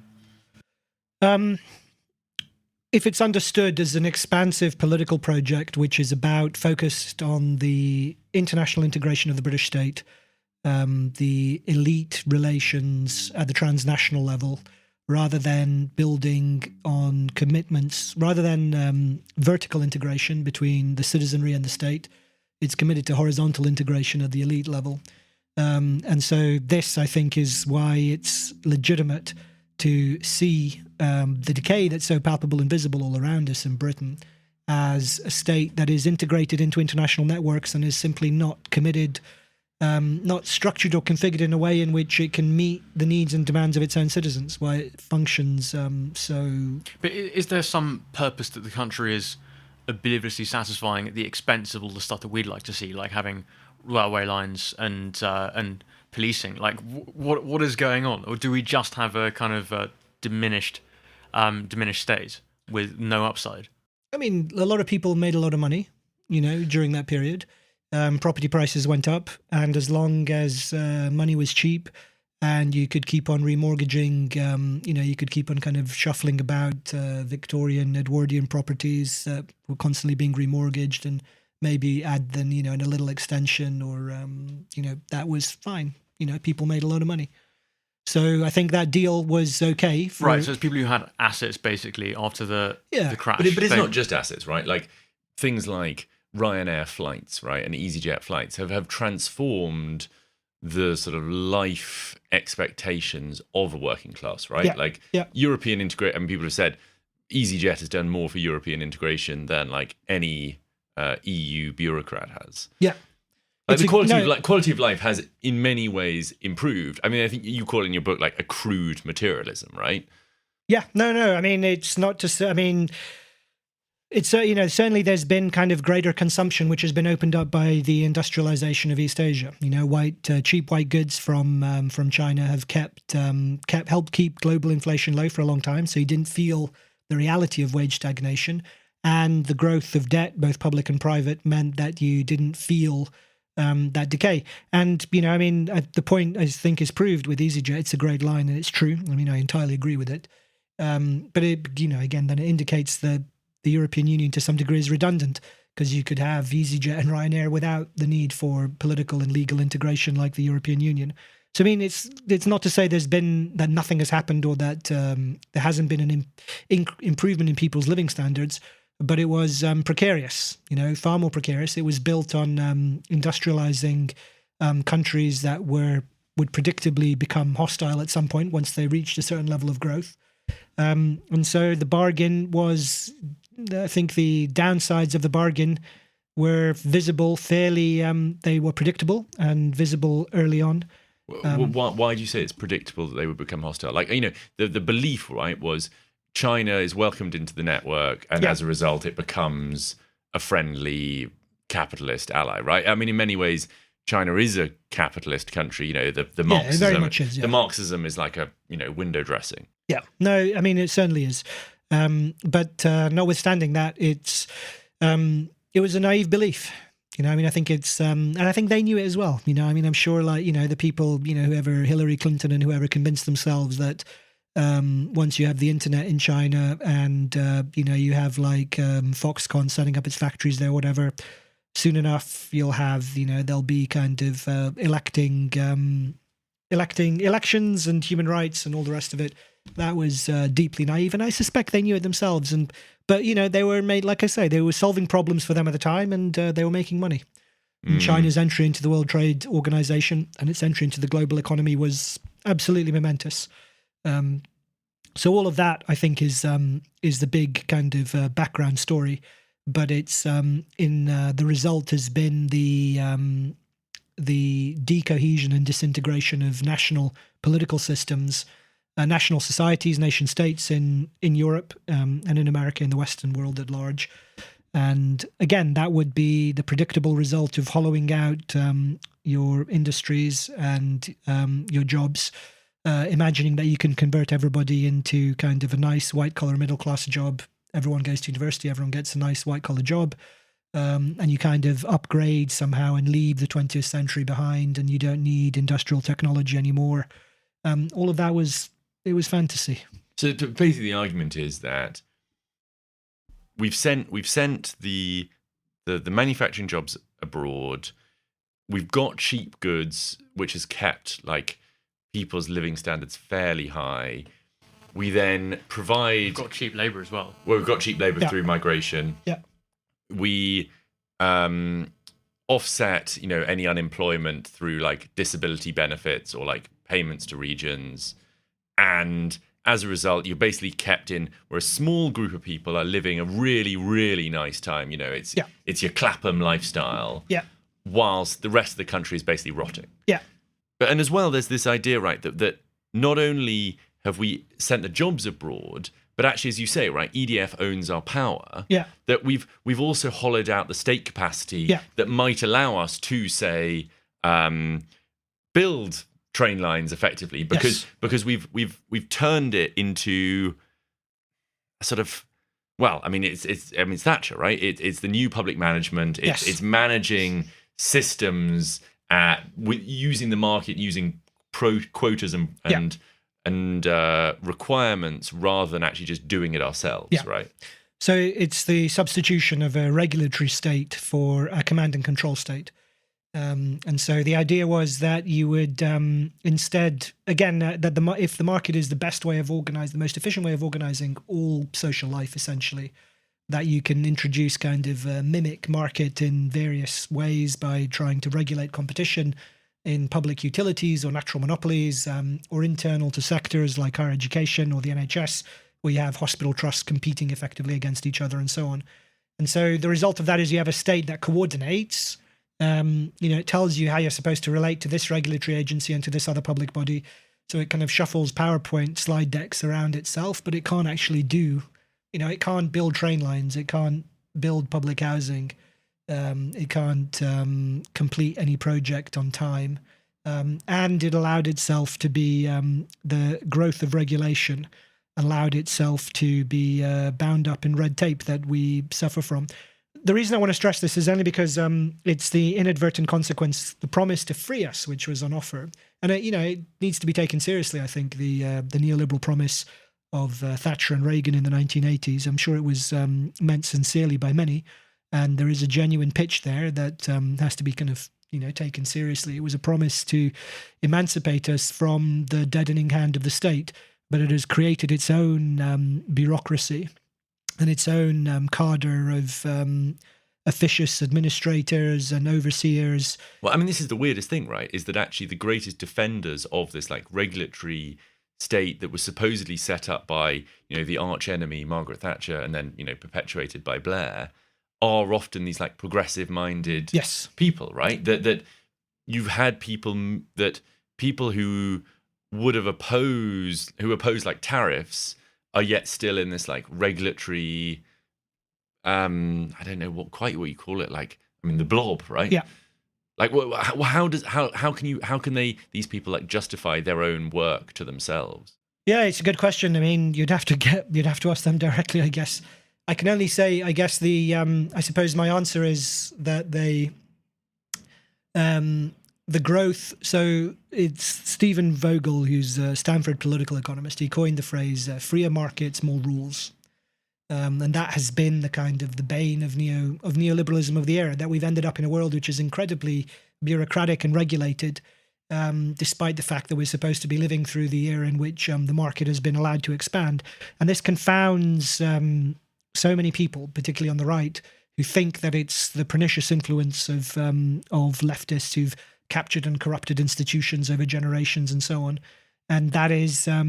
If it's understood as an expansive political project which is focused on the international integration of the British state, the elite relations at the transnational level, rather than building on commitments, rather than vertical integration between the citizenry and the state, it's committed to horizontal integration at the elite level. And so this, I think, is why it's legitimate to see the decay that's so palpable and visible all around us in Britain as a state that is integrated into international networks and is simply not committed, not structured or configured in a way in which it can meet the needs and demands of its own citizens, why it functions so... But is there some purpose that the country is obliviously satisfying at the expense of all the stuff that we'd like to see, like having railway lines and policing? Like, what is going on? Or do we just have a kind of diminished state with no upside? I mean, a lot of people made a lot of money, during that period. Property prices went up, and as long as money was cheap and you could keep on remortgaging, you could keep on kind of shuffling about Victorian, Edwardian properties that were constantly being remortgaged and maybe add then, in a little extension or, that was fine. People made a lot of money. So I think that deal was okay. Right, so it's people who had assets basically after the crash. But it's not just assets, right? Like things like Ryanair flights, right, and EasyJet flights have transformed the sort of life expectations of a working class, right? European integration, and people have said EasyJet has done more for European integration than like any EU bureaucrat has. Yeah. Like the quality of life has in many ways improved. I mean, I think you call it in your book like a crude materialism, right? Yeah, no. I mean, it's not just. I mean, it's certainly there's been kind of greater consumption, which has been opened up by the industrialization of East Asia. Cheap white goods from China have helped keep global inflation low for a long time. So you didn't feel the reality of wage stagnation, and the growth of debt, both public and private, meant that you didn't feel that decay. And, the point I think is proved with EasyJet. It's a great line and it's true. I mean, I entirely agree with it. But it, again, then it indicates that the European Union to some degree is redundant, because you could have EasyJet and Ryanair without the need for political and legal integration like the European Union. So, I mean, it's not to say that nothing has happened or that there hasn't been an improvement in people's living standards, but it was precarious, far more precarious. It was built on industrializing countries that would predictably become hostile at some point once they reached a certain level of growth. And so the bargain was, I think the downsides of the bargain were visible fairly, they were predictable and visible early on. Why do you say it's predictable that they would become hostile? Like, the belief, right, was China is welcomed into the network, and as a result, it becomes a friendly capitalist ally, right? I mean, in many ways, China is a capitalist country. The Marxism, it very much is, the Marxism is like a window dressing. Yeah, no, I mean, it certainly is. But notwithstanding that, it was a naive belief. I think it's, and I think they knew it as well. I'm sure, the people, whoever Hillary Clinton and whoever convinced themselves that once you have the internet in China and, you have Foxconn setting up its factories there, whatever, soon enough you'll have, they'll be kind of electing elections and human rights and all the rest of it. That was deeply naive, and I suspect they knew it themselves. But they were made, like I say, they were solving problems for them at the time, and they were making money. And China's entry into the World Trade Organization and its entry into the global economy was absolutely momentous. So all of that, I think, is the big kind of background story. But it's the result has been the decohesion and disintegration of national political systems, national societies, nation states in Europe and in America, in the Western world at large. And again, that would be the predictable result of hollowing out your industries and your jobs, imagining that you can convert everybody into kind of a nice white-collar middle-class job. Everyone goes to university, everyone gets a nice white-collar job, and you kind of upgrade somehow and leave the 20th century behind, and you don't need industrial technology anymore. All of that was fantasy. So basically, the argument is that we've sent the manufacturing jobs abroad. We've got cheap goods, which has kept people's living standards fairly high. We then provide. We've got cheap labour as well. Well, we've got cheap labour through migration. Yeah. We offset, any unemployment through disability benefits or payments to regions, and as a result, you're basically kept in where a small group of people are living a really, really nice time. It's your Clapham lifestyle. Yeah. Whilst the rest of the country is basically rotting. Yeah. And as well, there's this idea, right, that not only have we sent the jobs abroad, but actually, as you say, right, EDF owns our power. Yeah. That we've also hollowed out the state capacity that might allow us to, say, build train lines effectively, because we've turned it into a sort of, it's Thatcher, right? It's the new public management. It's managing systems using the market, using quotas and requirements rather than actually just doing it ourselves, right? So it's the substitution of a regulatory state for a command and control state. And so the idea was that you would instead, again, if the market is the best way of organizing, the most efficient way of organizing all social life, essentially, that you can introduce kind of a mimic market in various ways by trying to regulate competition in public utilities or natural monopolies, or internal to sectors like higher education or the NHS, where you have hospital trusts competing effectively against each other and so on. And so the result of that is you have a state that coordinates. It tells you how you're supposed to relate to this regulatory agency and to this other public body. So it kind of shuffles PowerPoint slide decks around itself, but it can't actually it can't build train lines. It can't build public housing. It can't complete any project on time. And it allowed itself to be the growth of regulation allowed itself to be bound up in red tape that we suffer from. The reason I want to stress this is only because it's the inadvertent consequence, the promise to free us, which was on offer. And, it needs to be taken seriously, I think, the neoliberal promise of Thatcher and Reagan in the 1980s. I'm sure it was meant sincerely by many. And there is a genuine pitch there that has to be kind of, taken seriously. It was a promise to emancipate us from the deadening hand of the state, but it has created its own bureaucracy and its own cadre of officious administrators and overseers. Well, I mean, this is the weirdest thing, right? Is that actually the greatest defenders of this like regulatory state that was supposedly set up by, the arch enemy Margaret Thatcher and then, perpetuated by Blair, are often these like progressive minded people, right? That you've had people who would have opposed like tariffs are yet still in this like regulatory, I don't know what you call it, like, I mean, the blob, right? Yeah. Like, how can these people like justify their own work to themselves? Yeah, it's a good question. I mean, you'd have to ask them directly, I guess. I can only say, I guess I suppose my answer is that the growth. So it's Stephen Vogel, who's a Stanford political economist. He coined the phrase "freer markets, more rules," and that has been the kind of the bane of neoliberalism of the era. That we've ended up in a world which is incredibly bureaucratic and regulated, despite the fact that we're supposed to be living through the era in which the market has been allowed to expand. And this confounds so many people, particularly on the right, who think that it's the pernicious influence of leftists who've captured and corrupted institutions over generations and so on. And that is a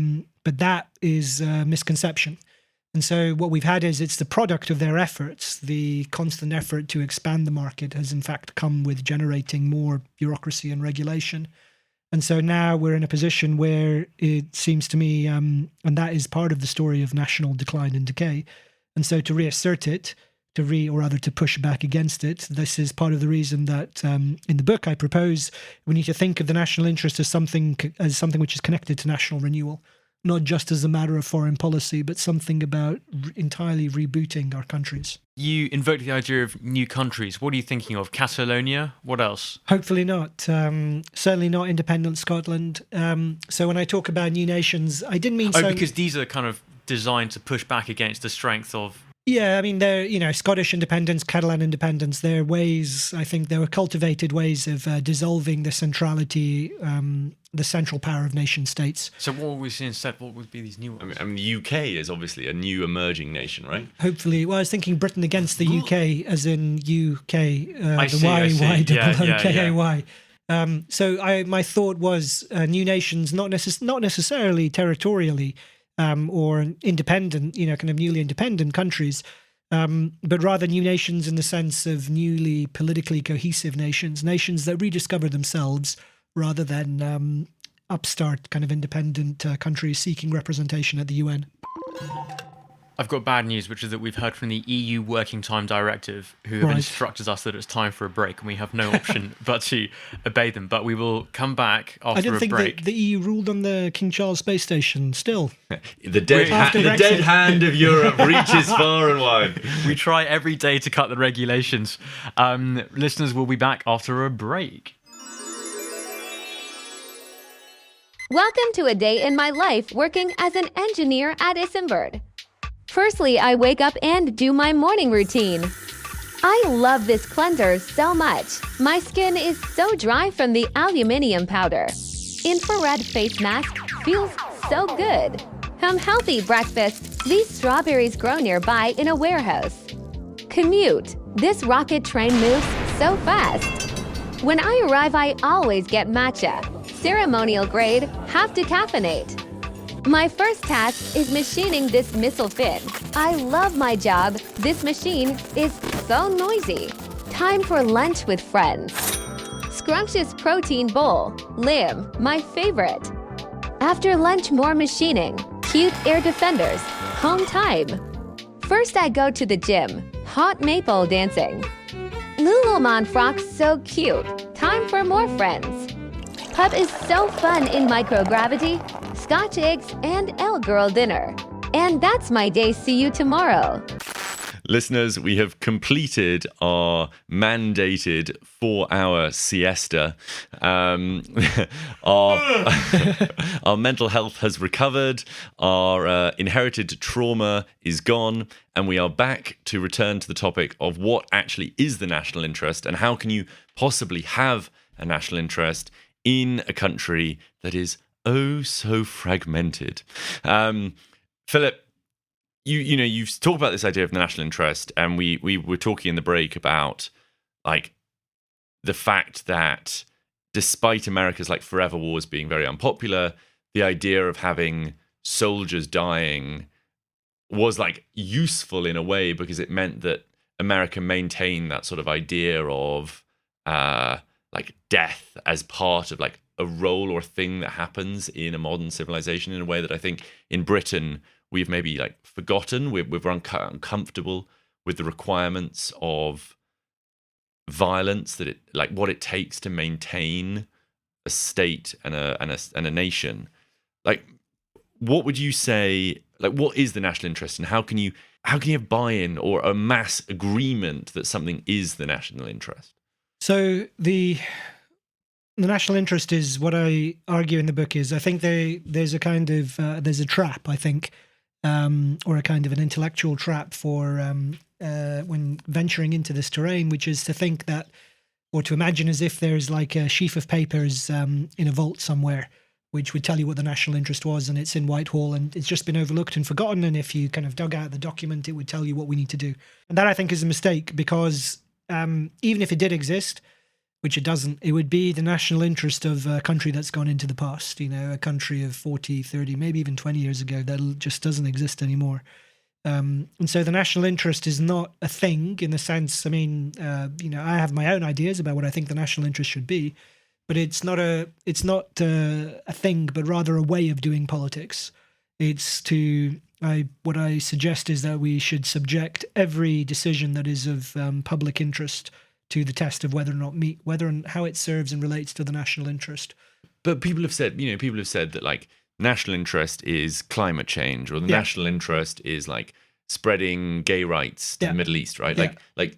misconception. And so what we've had is it's the product of their efforts. The constant effort to expand the market has in fact come with generating more bureaucracy and regulation. And so now we're in a position where it seems to me, and that is part of the story of national decline and decay. And so to reassert it, to push back against it, this is part of the reason that in the book I propose we need to think of the national interest as something which is connected to national renewal, not just as a matter of foreign policy, but something about entirely rebooting our countries. You invoked the idea of new countries. What are you thinking of? Catalonia? What else? Hopefully not. Certainly not independent Scotland. So when I talk about new nations, I didn't mean because these are kind of designed to push back against the strength of... Yeah, I mean, they're, Scottish independence, Catalan independence, they're ways, I think there were cultivated ways of dissolving the centrality, the central power of nation states. So what would we see instead? What would be these new ones? I mean, the UK is obviously a new emerging nation, right? Hopefully. Well, I was thinking Britain against the UK, as in UK, I see. K-A-Y. So my thought was new nations, not necessarily territorially, or independent, kind of newly independent countries, but rather new nations in the sense of newly politically cohesive nations that rediscover themselves rather than upstart kind of independent countries seeking representation at the UN. I've got bad news, which is that we've heard from the EU Working Time Directive, who have instructed us that it's time for a break, and we have no option but to obey them. But we will come back after a break. I didn't think that the EU ruled on the King Charles space station still. The dead hand of Europe reaches far and wide. We try every day to cut the regulations. Listeners, will be back after a break. Welcome to a day in my life working as an engineer at Isenberg. Firstly, I wake up and do my morning routine. I love this cleanser so much. My skin is so dry from the aluminium powder. Infrared face mask feels so good. Healthy breakfast. These strawberries grow nearby in a warehouse. Commute. This rocket train moves so fast. When I arrive, I always get matcha. Ceremonial grade, have to caffeinate. My first task is machining this missile fin. I love my job. This machine is so noisy. Time for lunch with friends. Scrumptious protein bowl. Lamb, my favorite. After lunch, more machining. Cute air defenders. Home time. First, I go to the gym. Hot maple dancing. Lululemon frocks so cute. Time for more friends. Pub is so fun in microgravity. Scotch eggs and L-Girl dinner. And that's my day. See you tomorrow. Listeners, we have completed our mandated 4-hour siesta. Our mental health has recovered. Our inherited trauma is gone. And we are back to return to the topic of what actually is the national interest and how can you possibly have a national interest in a country that is oh so fragmented. Philip, you've talked about this idea of the national interest, and we were talking in the break about like the fact that despite America's like forever wars being very unpopular, the idea of having soldiers dying was like useful in a way because it meant that America maintained that sort of idea of like death as part of like a role or thing that happens in a modern civilization in a way that I think in Britain we've maybe like forgotten. We're uncomfortable with the requirements of violence, that it like what it takes to maintain a state and a nation. Like, what would you say? Like, what is the national interest, and how can you have buy-in or a mass agreement that something is the national interest? So the national interest is what I argue in the book is I think there's a kind of there's a trap, I think, or a kind of an intellectual trap for when venturing into this terrain, which is to think that, or to imagine as if there's like a sheaf of papers in a vault somewhere, which would tell you what the national interest was, and it's in Whitehall, and it's just been overlooked and forgotten, and if you kind of dug out the document, it would tell you what we need to do. And that, I think, is a mistake, because even if it did exist, which it doesn't, it would be the national interest of a country that's gone into the past, a country of 40, 30, maybe even 20 years ago that just doesn't exist anymore. And so the national interest is not a thing in the sense, I have my own ideas about what I think the national interest should be, but it's not a thing, but rather a way of doing politics. What I suggest is that we should subject every decision that is of public interest to the test of whether and how it serves and relates to the national interest. But people have said that like national interest is climate change, or the national interest is like spreading gay rights to the Middle East, right? Like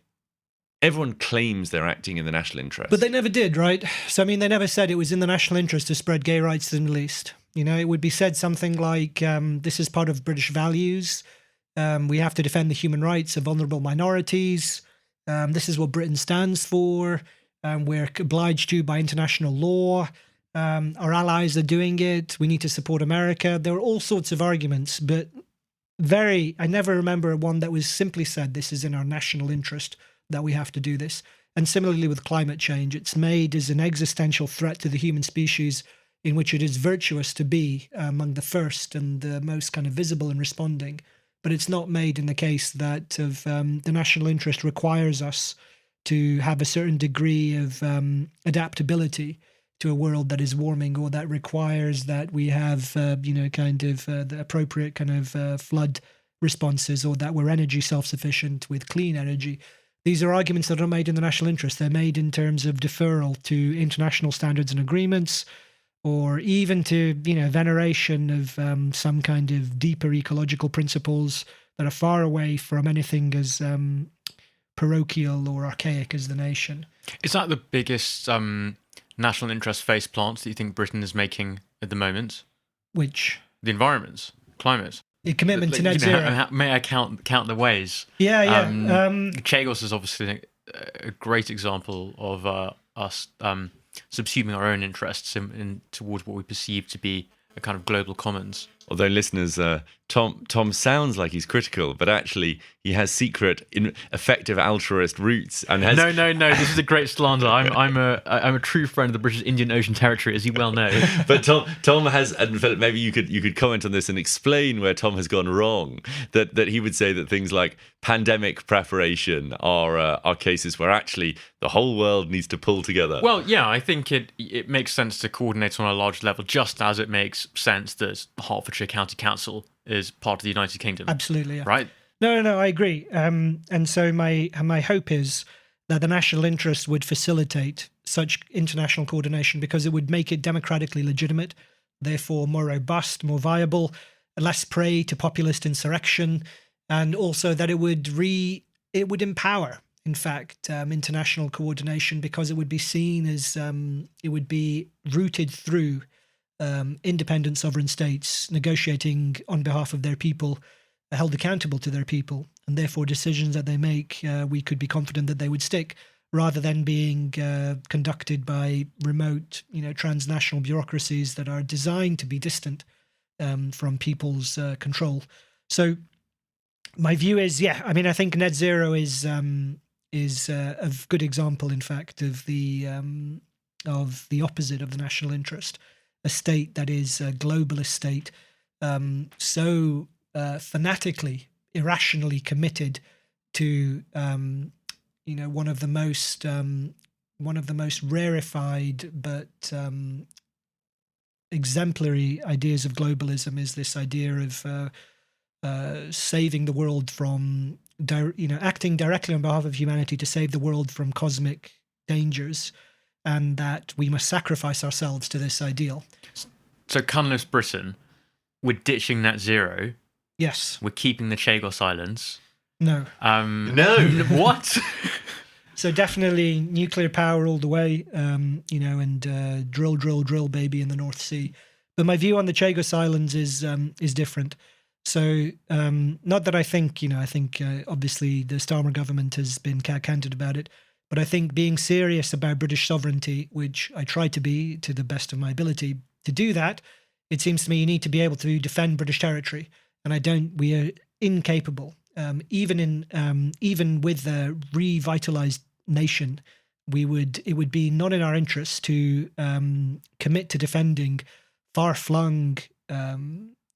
everyone claims they're acting in the national interest. But they never did, right? So, they never said it was in the national interest to spread gay rights to the Middle East. It would be said something like, this is part of British values. We have to defend the human rights of vulnerable minorities. This is what Britain stands for. We're obliged to by international law. Our allies are doing it. We need to support America. There are all sorts of arguments, but I never remember one that was simply said, this is in our national interest that we have to do this. And similarly with climate change, it's made as an existential threat to the human species in which it is virtuous to be among the first and the most kind of visible in responding. But it's not made in the case that of the national interest requires us to have a certain degree of adaptability to a world that is warming, or that requires that we have, the appropriate kind of flood responses, or that we're energy self-sufficient with clean energy. These are arguments that are made in the national interest. They're made in terms of deferral to international standards and agreements, or even to, veneration of some kind of deeper ecological principles that are far away from anything as parochial or archaic as the nation. Is that the biggest national interest face plant that you think Britain is making at the moment? Which? The environment, climate. The commitment to net zero. May I count the ways? Yeah. Chagos is obviously a great example of us subsuming our own interests in towards what we perceive to be a kind of global commons. Although listeners, Tom sounds like he's critical, but actually he has secret, effective altruist roots. And has... No. This is a great slander. I'm a true friend of the British Indian Ocean Territory, as you well know. But Tom has, and Philip, maybe you could comment on this and explain where Tom has gone wrong. That he would say that things like pandemic preparation are cases where actually the whole world needs to pull together. Well, yeah, I think it makes sense to coordinate on a large level, just as it makes sense that Hertfordshire County Council is part of the United Kingdom. Absolutely, yeah. Right? No, I agree. And so my hope is that the national interest would facilitate such international coordination, because it would make it democratically legitimate, therefore more robust, more viable, less prey to populist insurrection, and also that it would empower, in fact, international coordination, because it would be seen as it would be rooted through independent sovereign states negotiating on behalf of their people, held accountable to their people, and therefore decisions that they make, we could be confident that they would stick, rather than being conducted by remote, transnational bureaucracies that are designed to be distant from people's control. So my view is, I think net zero is a good example, in fact, of the opposite of the national interest, a state that is a globalist state, so fanatically, irrationally committed to one of the most rarefied but exemplary ideas of globalism is this idea of saving the world from, acting directly on behalf of humanity to save the world from cosmic dangers, and that we must sacrifice ourselves to this ideal. So Cunliffe's Britain, we're ditching net zero. Yes. We're keeping the Chagos Islands. No. No. What? So definitely nuclear power all the way, and drill, baby, in the North Sea. But my view on the Chagos Islands is different. So not that I think, obviously the Starmer government has been candid about it, but I think being serious about British sovereignty, which I try to be to the best of my ability, to do that, it seems to me you need to be able to defend British territory. And we are incapable. Even with a revitalized nation, it would be not in our interest to commit to defending far-flung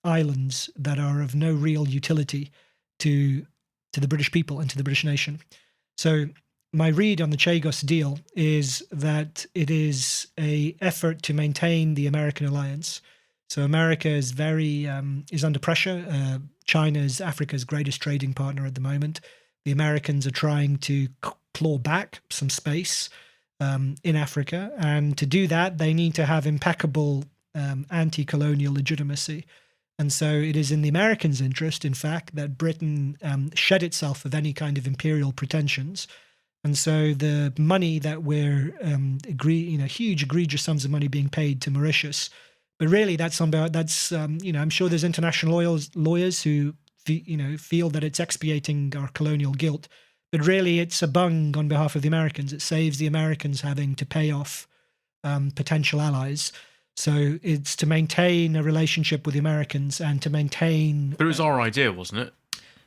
islands that are of no real utility to the British people and to the British nation. So my read on the Chagos deal is that it is an effort to maintain the American alliance. So America is is under pressure. China is Africa's greatest trading partner at the moment. The Americans are trying to claw back some space in Africa. And to do that, they need to have impeccable anti-colonial legitimacy. And so it is in the Americans' interest, in fact, that Britain shed itself of any kind of imperial pretensions. And so the money that we're huge, egregious sums of money being paid to Mauritius, but really I'm sure there's international lawyers who feel that it's expiating our colonial guilt, but really it's a bung on behalf of the Americans. It saves the Americans having to pay off potential allies. So it's to maintain a relationship with the Americans and to maintain. But it was our idea, wasn't it?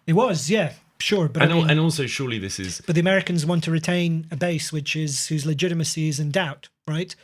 It was, yeah, sure. But and also, surely this is. But the Americans want to retain a base whose legitimacy is in doubt, right?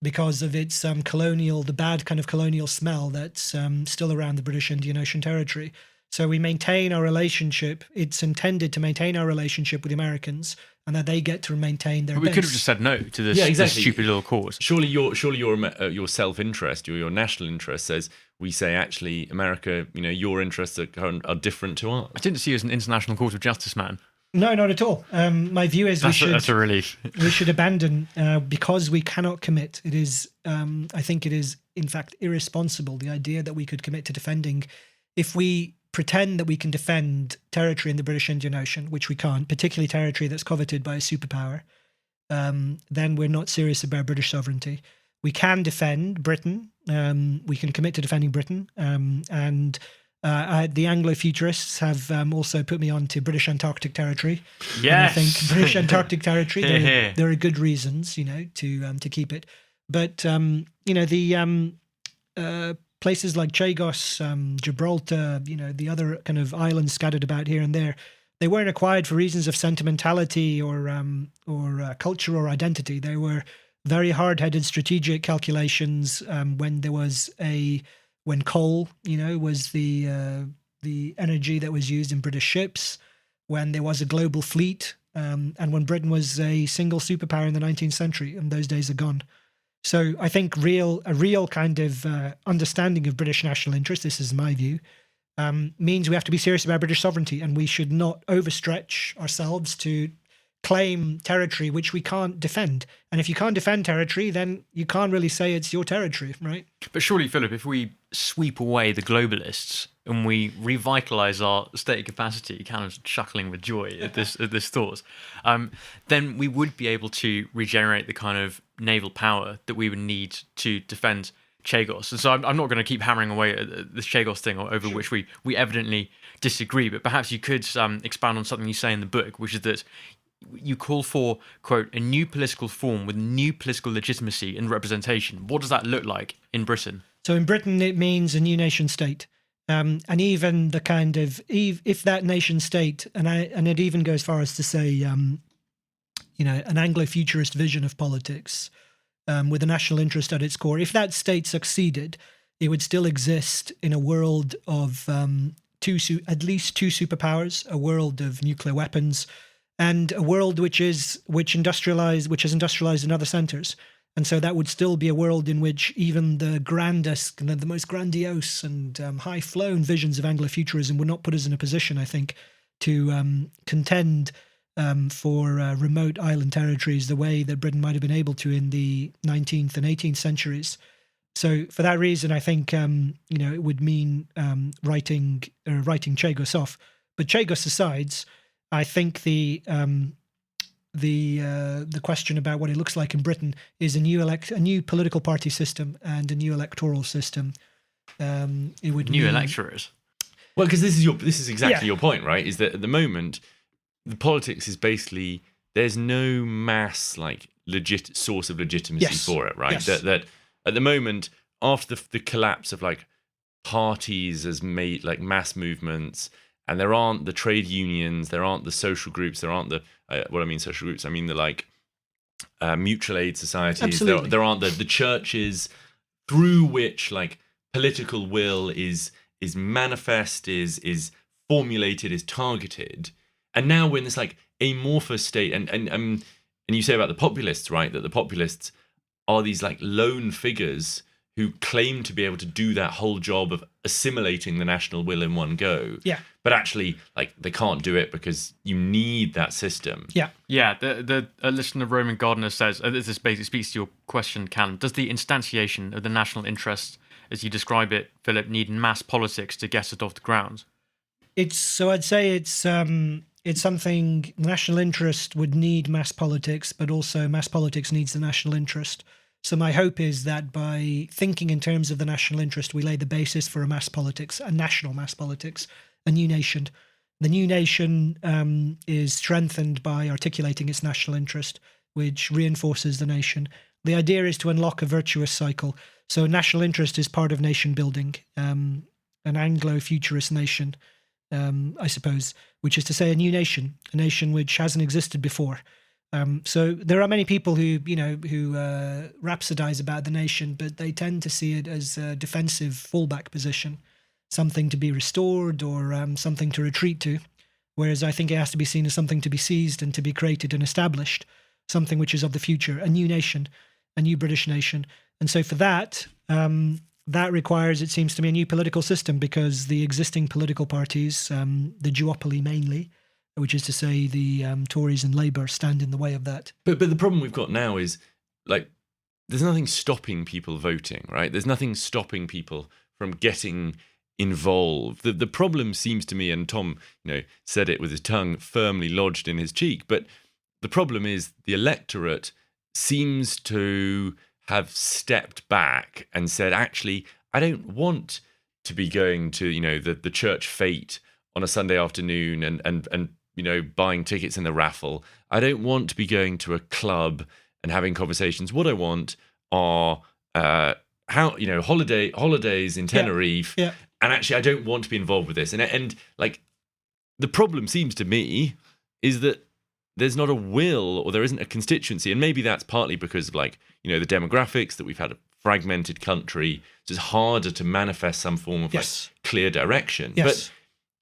Because of its the bad kind of colonial smell that's still around the British Indian Ocean territory. So we maintain our relationship. It's intended to maintain our relationship with the Americans, and that they get to maintain their base. We could have just said no to this, this stupid little cause. Surely your self-interest, your national interest says, we say, actually, America, your interests are different to ours. I didn't see you as an international court of justice, man. No, not at all. My view is that's a relief. We should abandon because we cannot commit. It is, I think it is, in fact, irresponsible, the idea that we could commit to defending. If we pretend that we can defend territory in the British Indian Ocean, which we can't, particularly territory that's coveted by a superpower, then we're not serious about British sovereignty. We can defend Britain. We can commit to defending Britain. And the Anglo-futurists have also put me on to British Antarctic territory. Yes. And I think British Antarctic territory, Here. there are good reasons, to keep it. But, the places like Chagos, Gibraltar, the other kind of islands scattered about here and there, they weren't acquired for reasons of sentimentality or culture or identity. They were very hard-headed strategic calculations when coal, was the energy that was used in British ships, when there was a global fleet, and when Britain was a single superpower in the 19th century, and those days are gone. So I think a real kind of understanding of British national interest, this is my view, means we have to be serious about British sovereignty, and we should not overstretch ourselves to claim territory which we can't defend. And if you can't defend territory, then you can't really say it's your territory, right? But surely, Philip, if we sweep away the globalists, and we revitalize our stated capacity, kind of chuckling with joy at this thought, then we would be able to regenerate the kind of naval power that we would need to defend Chagos. And so I'm not going to keep hammering away at this Chagos thing over which we evidently disagree, but perhaps you could expand on something you say in the book, which is that you call for, quote, a new political form with new political legitimacy and representation. What does that look like in Britain? So in Britain, it means a new nation state. And even the kind of, if that nation state, and it even goes far as to say, an Anglo-futurist vision of politics with a national interest at its core, if that state succeeded, it would still exist in a world of at least two superpowers, a world of nuclear weapons, and a world which has industrialized in other centers. And so that would still be a world in which even the grandest, and the most grandiose and high-flown visions of Anglo-futurism would not put us in a position, I think, to contend for remote island territories the way that Britain might have been able to in the 19th and 18th centuries. So for that reason, I think it would mean writing Chagos off. But Chagos aside, I think the question about what it looks like in Britain is a new political party system and a new electoral system. It would new electorate. Well, because this is exactly your point, right? Is that at the moment the politics is basically there's no mass legit source of legitimacy for it, right? Yes. That at the moment after the collapse of parties as made mass movements. And there aren't the trade unions, there aren't the social groups, there aren't the social groups, I mean the mutual aid societies. There aren't the churches through which political will is manifest, is formulated, is targeted. And now we're in this amorphous state. And you say about the populists, right? That the populists are these lone figures who claim to be able to do that whole job of assimilating the national will in one go. Yeah. But actually, they can't do it because you need that system. Yeah. Yeah, the listener Roman Gardner says, this basically speaks to your question, Callum, does the instantiation of the national interest, as you describe it, Philip, need mass politics to get it off the ground? I'd say it's something, national interest would need mass politics, but also mass politics needs the national interest. So my hope is that by thinking in terms of the national interest, we lay the basis for a national mass politics, a new nation. The new nation is strengthened by articulating its national interest, which reinforces the nation. The idea is to unlock a virtuous cycle. So national interest is part of nation building, an Anglo-futurist nation, I suppose, which is to say a new nation, a nation which hasn't existed before. So there are many people who rhapsodize about the nation, but they tend to see it as a defensive fallback position, something to be restored or something to retreat to. Whereas I think it has to be seen as something to be seized and to be created and established, something which is of the future, a new nation, a new British nation. And so for that, that requires, it seems to me, a new political system, because the existing political parties, the duopoly mainly, which is to say the Tories and Labour, stand in the way of that. But the problem we've got now is, there's nothing stopping people voting, right? There's nothing stopping people from getting involved. The problem seems to me, and Tom, said it with his tongue firmly lodged in his cheek, but the problem is the electorate seems to have stepped back and said, actually, I don't want to be going to, the church fete on a Sunday afternoon and buying tickets in the raffle. I don't want to be going to a club and having conversations. What I want are holidays in Tenerife. Yeah. And actually, I don't want to be involved with this. And the problem seems to me is that there's not a will, or there isn't a constituency. And maybe that's partly because of the demographics, that we've had a fragmented country. So it's harder to manifest some form of clear direction. Yes. But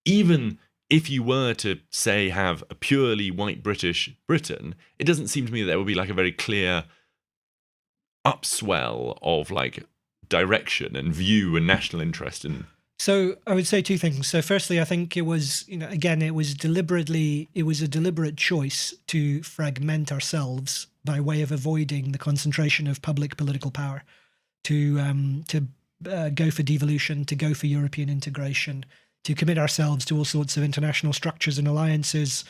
even if you were to, say, have a purely white British Britain, it doesn't seem to me that there would be a very clear upswell of direction and view and national interest. So I would say two things. So firstly, I think it was, it was a deliberate choice to fragment ourselves by way of avoiding the concentration of public political power, to go for devolution, to go for European integration, to commit ourselves to all sorts of international structures and alliances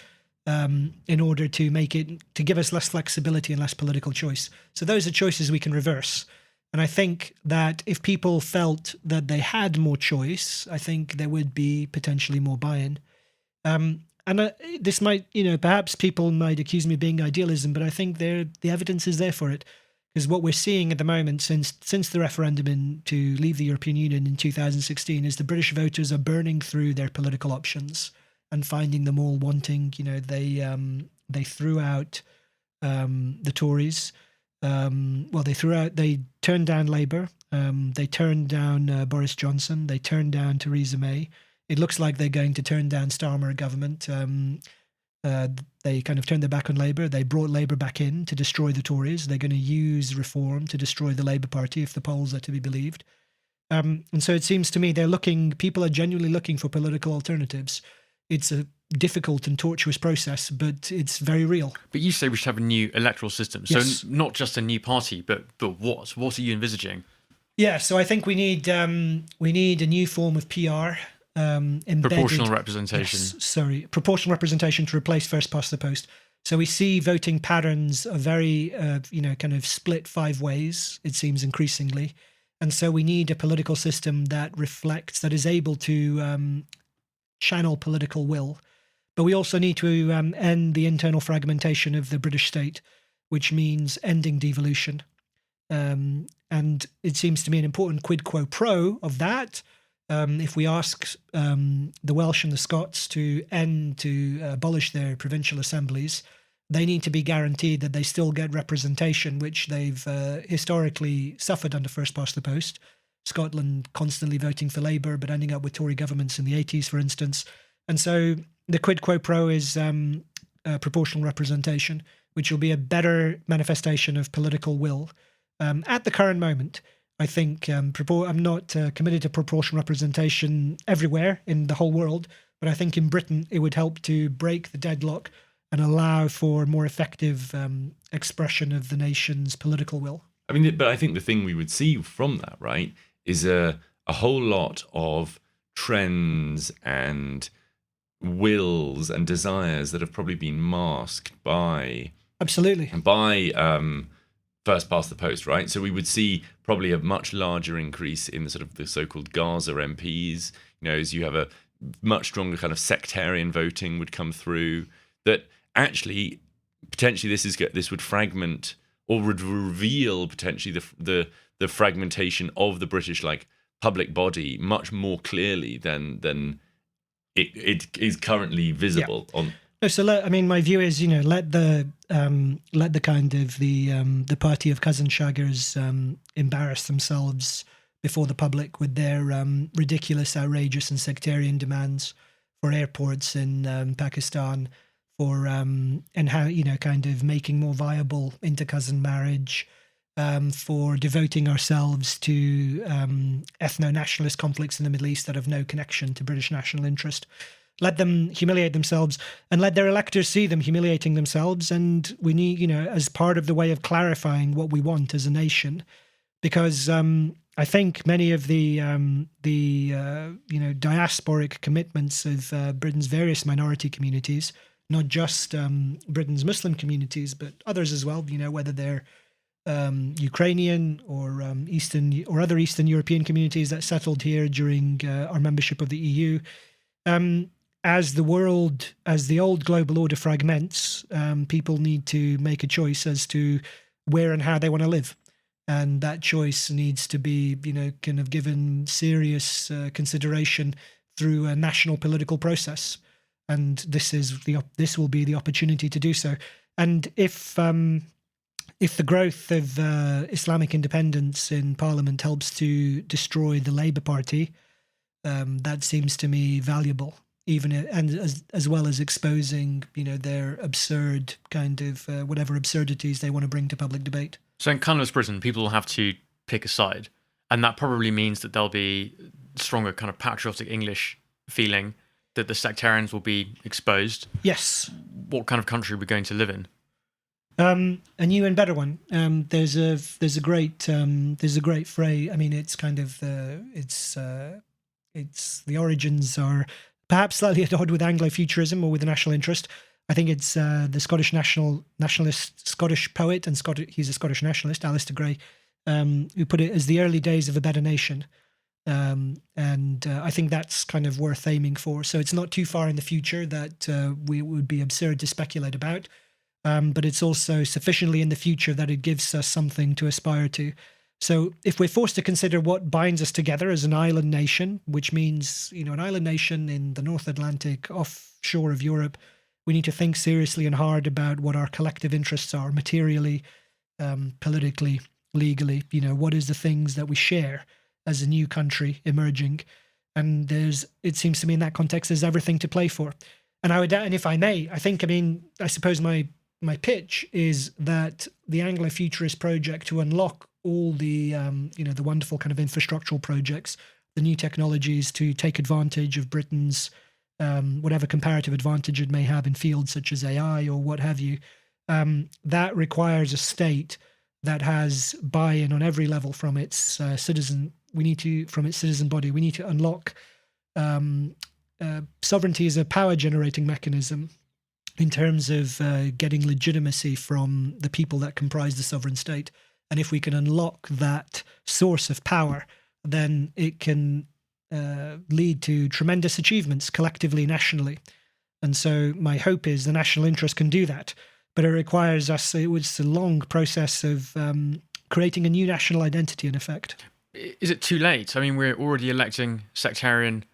in order to give us less flexibility and less political choice. So those are choices we can reverse. And I think that if people felt that they had more choice, I think there would be potentially more buy-in. This might, perhaps people might accuse me of being idealism, but I think the evidence is there for it. Because what we're seeing at the moment, since the referendum to leave the European Union in 2016, is the British voters are burning through their political options and finding them all wanting. They threw out the Tories. They turned down Labour. They turned down Boris Johnson. They turned down Theresa May. It looks like they're going to turn down Starmer government. They kind of turned their back on Labour. They brought Labour back in to destroy the Tories. They're going to use reform to destroy the Labour Party, if the polls are to be believed. And so it seems to me people are genuinely looking for political alternatives. It's a difficult and tortuous process, but it's very real. But you say we should have a new electoral system. Yes. So not just a new party, but what? What are you envisaging? Yeah, so I think we need a new form of PR. Proportional representation. Yes, proportional representation to replace first past the post. So we see voting patterns are very, kind of split 5 ways, it seems increasingly. And so we need a political system that is able to channel political will. But we also need to end the internal fragmentation of the British state, which means ending devolution. And it seems to me an important quid pro quo of that. If we ask the Welsh and the Scots to abolish their provincial assemblies, they need to be guaranteed that they still get representation, which they've historically suffered under first past the post. Scotland constantly voting for Labour, but ending up with Tory governments in the 80s, for instance. And so the quid pro is proportional representation, which will be a better manifestation of political will. At the current moment, I think I'm not committed to proportional representation everywhere in the whole world, but I think in Britain it would help to break the deadlock and allow for more effective expression of the nation's political will. I mean, but I think the thing we would see from that, right, is a whole lot of trends and wills and desires that have probably been masked by first past the post, right? So we would see probably a much larger increase in the so-called Gaza MPs, as you have a much stronger kind of sectarian voting would come through, that actually potentially this would fragment or would reveal potentially the fragmentation of the British public body much more clearly than it is currently visible on. No, so my view is, let the kind of the party of cousin shaggers embarrass themselves before the public with their ridiculous, outrageous, and sectarian demands for airports in Pakistan, for and how kind of making more viable inter-cousin marriage, for devoting ourselves to ethno-nationalist conflicts in the Middle East that have no connection to British national interest. Let them humiliate themselves and let their electors see them humiliating themselves. And we need, as part of the way of clarifying what we want as a nation, because I think many of the diasporic commitments of Britain's various minority communities, not just Britain's Muslim communities, but others as well, whether they're Ukrainian or Eastern or other Eastern European communities that settled here during our membership of the EU. As the old global order fragments, people need to make a choice as to where and how they want to live. And that choice needs to be, kind of given serious consideration through a national political process. And this will be the opportunity to do so. And if the growth of Islamic independence in Parliament helps to destroy the Labour Party, that seems to me valuable, as well as exposing, their absurd kind of whatever absurdities they want to bring to public debate. So in Cunliffe's Britain, people will have to pick a side, and that probably means that there'll be stronger kind of patriotic English feeling, that the sectarians will be exposed. Yes. What kind of country are we going to live in? A new and better one. There's a great phrase. I mean, it's kind of it's the origins are perhaps slightly at odds with Anglo-futurism or with the national interest. I think it's the Scottish nationalist Scottish poet and he's a Scottish nationalist, Alistair Gray, who put it as the early days of a better nation. And I think that's kind of worth aiming for. So it's not too far in the future that we would be absurd to speculate about. But it's also sufficiently in the future that it gives us something to aspire to. So if we're forced to consider what binds us together as an island nation, which means, an island nation in the North Atlantic, offshore of Europe, we need to think seriously and hard about what our collective interests are, materially, politically, legally. What is the things that we share as a new country emerging? And it seems to me in that context, there's everything to play for. And if I may, I suppose my pitch is that the Anglo-futurist project to unlock all the, the wonderful kind of infrastructural projects, the new technologies to take advantage of Britain's whatever comparative advantage it may have in fields such as AI or what have you, that requires a state that has buy-in on every level from its citizen. From its citizen body, we need to unlock sovereignty as a power-generating mechanism in terms of getting legitimacy from the people that comprise the sovereign state. And if we can unlock that source of power, then it can lead to tremendous achievements collectively, nationally. And so my hope is the national interest can do that. But it requires us, it was a long process of creating a new national identity, in effect. Is it too late? I mean, we're already electing sectarian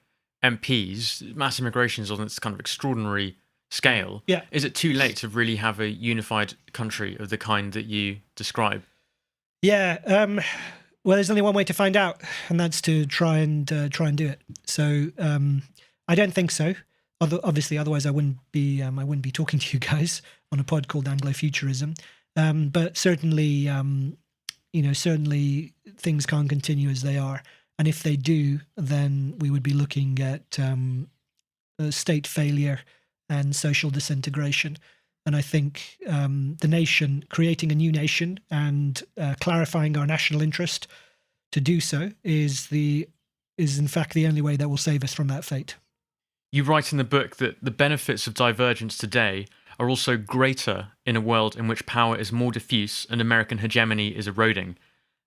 MPs, mass immigrations on this kind of extraordinary scale. Yeah. Is it too late to really have a unified country of the kind that you describe? Yeah. Well, there's only one way to find out, and that's to try and do it. So I don't think so. Obviously, otherwise I wouldn't be talking to you guys on a pod called Anglo-futurism. But certainly, certainly things can't continue as they are. And if they do, then we would be looking at state failure and social disintegration. And I think the nation, creating a new nation and clarifying our national interest to do so is in fact the only way that will save us from that fate. You write in the book that the benefits of divergence today are also greater in a world in which power is more diffuse and American hegemony is eroding.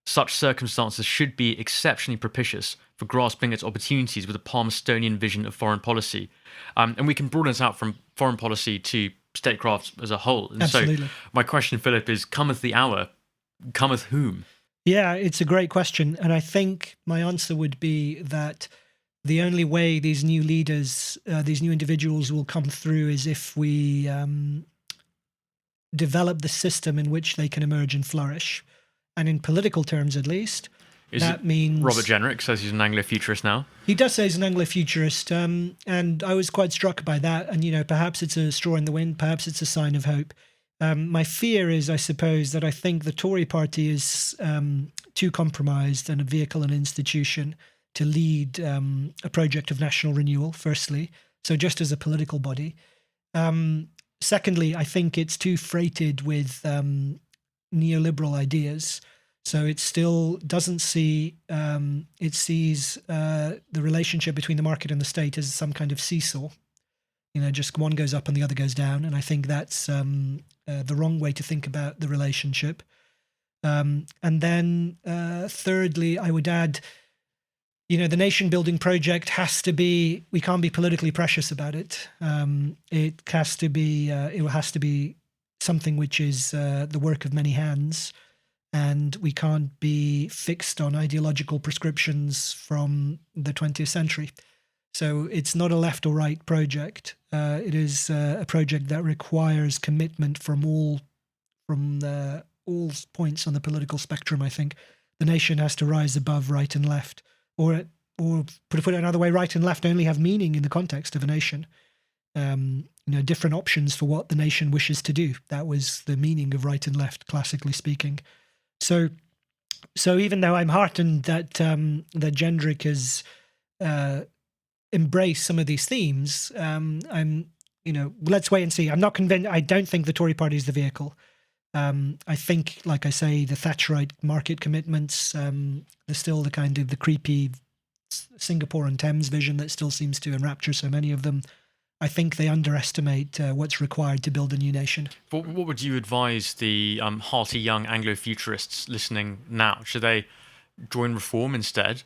Such circumstances should be exceptionally propitious for grasping its opportunities with a Palmerstonian vision of foreign policy. And we can broaden this out from foreign policy to statecraft as a whole. And Absolutely. So my question, Philip, is cometh the hour, cometh whom? Yeah, it's a great question. And I think my answer would be that the only way these new leaders, these new individuals will come through is if we develop the system in which they can emerge and flourish. And in political terms, at least, that means... Robert Jenrick says he's an Anglo-futurist now. He does say he's an Anglo-futurist, and I was quite struck by that. And, perhaps it's a straw in the wind, perhaps it's a sign of hope. My fear is, I suppose, that I think the Tory party is too compromised and a vehicle and institution to lead a project of national renewal, firstly. So just as a political body. Secondly, I think it's too freighted with neoliberal ideas. So it still doesn't see, it sees the relationship between the market and the state as some kind of seesaw. Just one goes up and the other goes down. And I think that's the wrong way to think about the relationship. And then thirdly, I would add, the nation building project has to be, we can't be politically precious about it. It has to be something which is the work of many hands. And we can't be fixed on ideological prescriptions from the 20th century. So it's not a left or right project. It is a project that requires commitment from all points on the political spectrum. I think the nation has to rise above right and left, or put it another way, right and left only have meaning in the context of a nation. Different options for what the nation wishes to do. That was the meaning of right and left, classically speaking. So even though I'm heartened that that Jendrik has embraced some of these themes, let's wait and see. I'm not convinced. I don't think the Tory party is the vehicle. I think, like I say, the Thatcherite market commitments, there's still the kind of the creepy Singapore and Thames vision that still seems to enrapture so many of them. I think they underestimate what's required to build a new nation. What would you advise the hearty young Anglo-futurists listening now? Should they join Reform instead?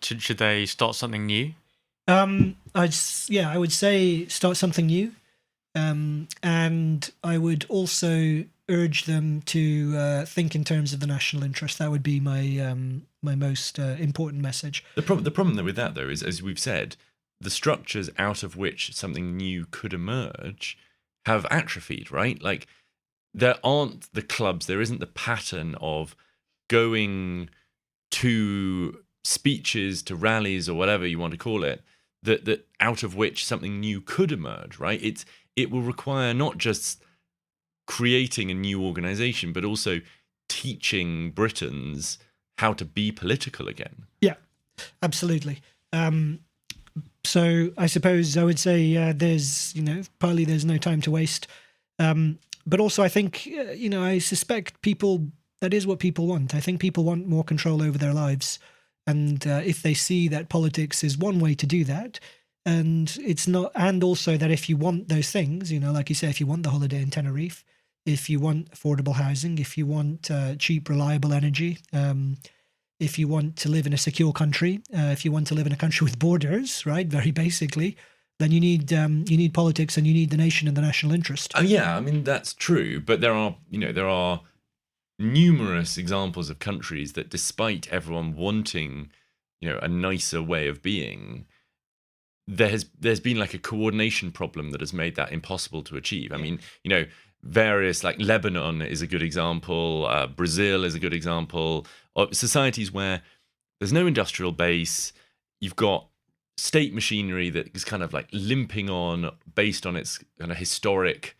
Should they start something new? I would say start something new. And I would also urge them to think in terms of the national interest. That would be my my most important message. The problem with that, though, is, as we've said, the structures out of which something new could emerge have atrophied, right? Like, there aren't the clubs, there isn't the pattern of going to speeches, to rallies, or whatever you want to call it, that out of which something new could emerge, right? It will require not just creating a new organization, but also teaching Britons how to be political again. Yeah, absolutely. So I suppose I would say there's partly there's no time to waste. But also I think, I suspect that is what people want. I think people want more control over their lives. And if they see that politics is one way to do that, and it's not, and also that if you want those things, like you say, if you want the holiday in Tenerife, if you want affordable housing, if you want cheap, reliable energy, if you want to live in a secure country, if you want to live in a country with borders, right, very basically, then you need politics and you need the nation and the national interest. Oh yeah, I mean that's true, but there are numerous examples of countries that, despite everyone wanting, a nicer way of being, there's been like a coordination problem that has made that impossible to achieve. I mean, various, like Lebanon is a good example, Brazil is a good example of societies where there's no industrial base. You've got state machinery that is kind of like limping on based on its kind of historic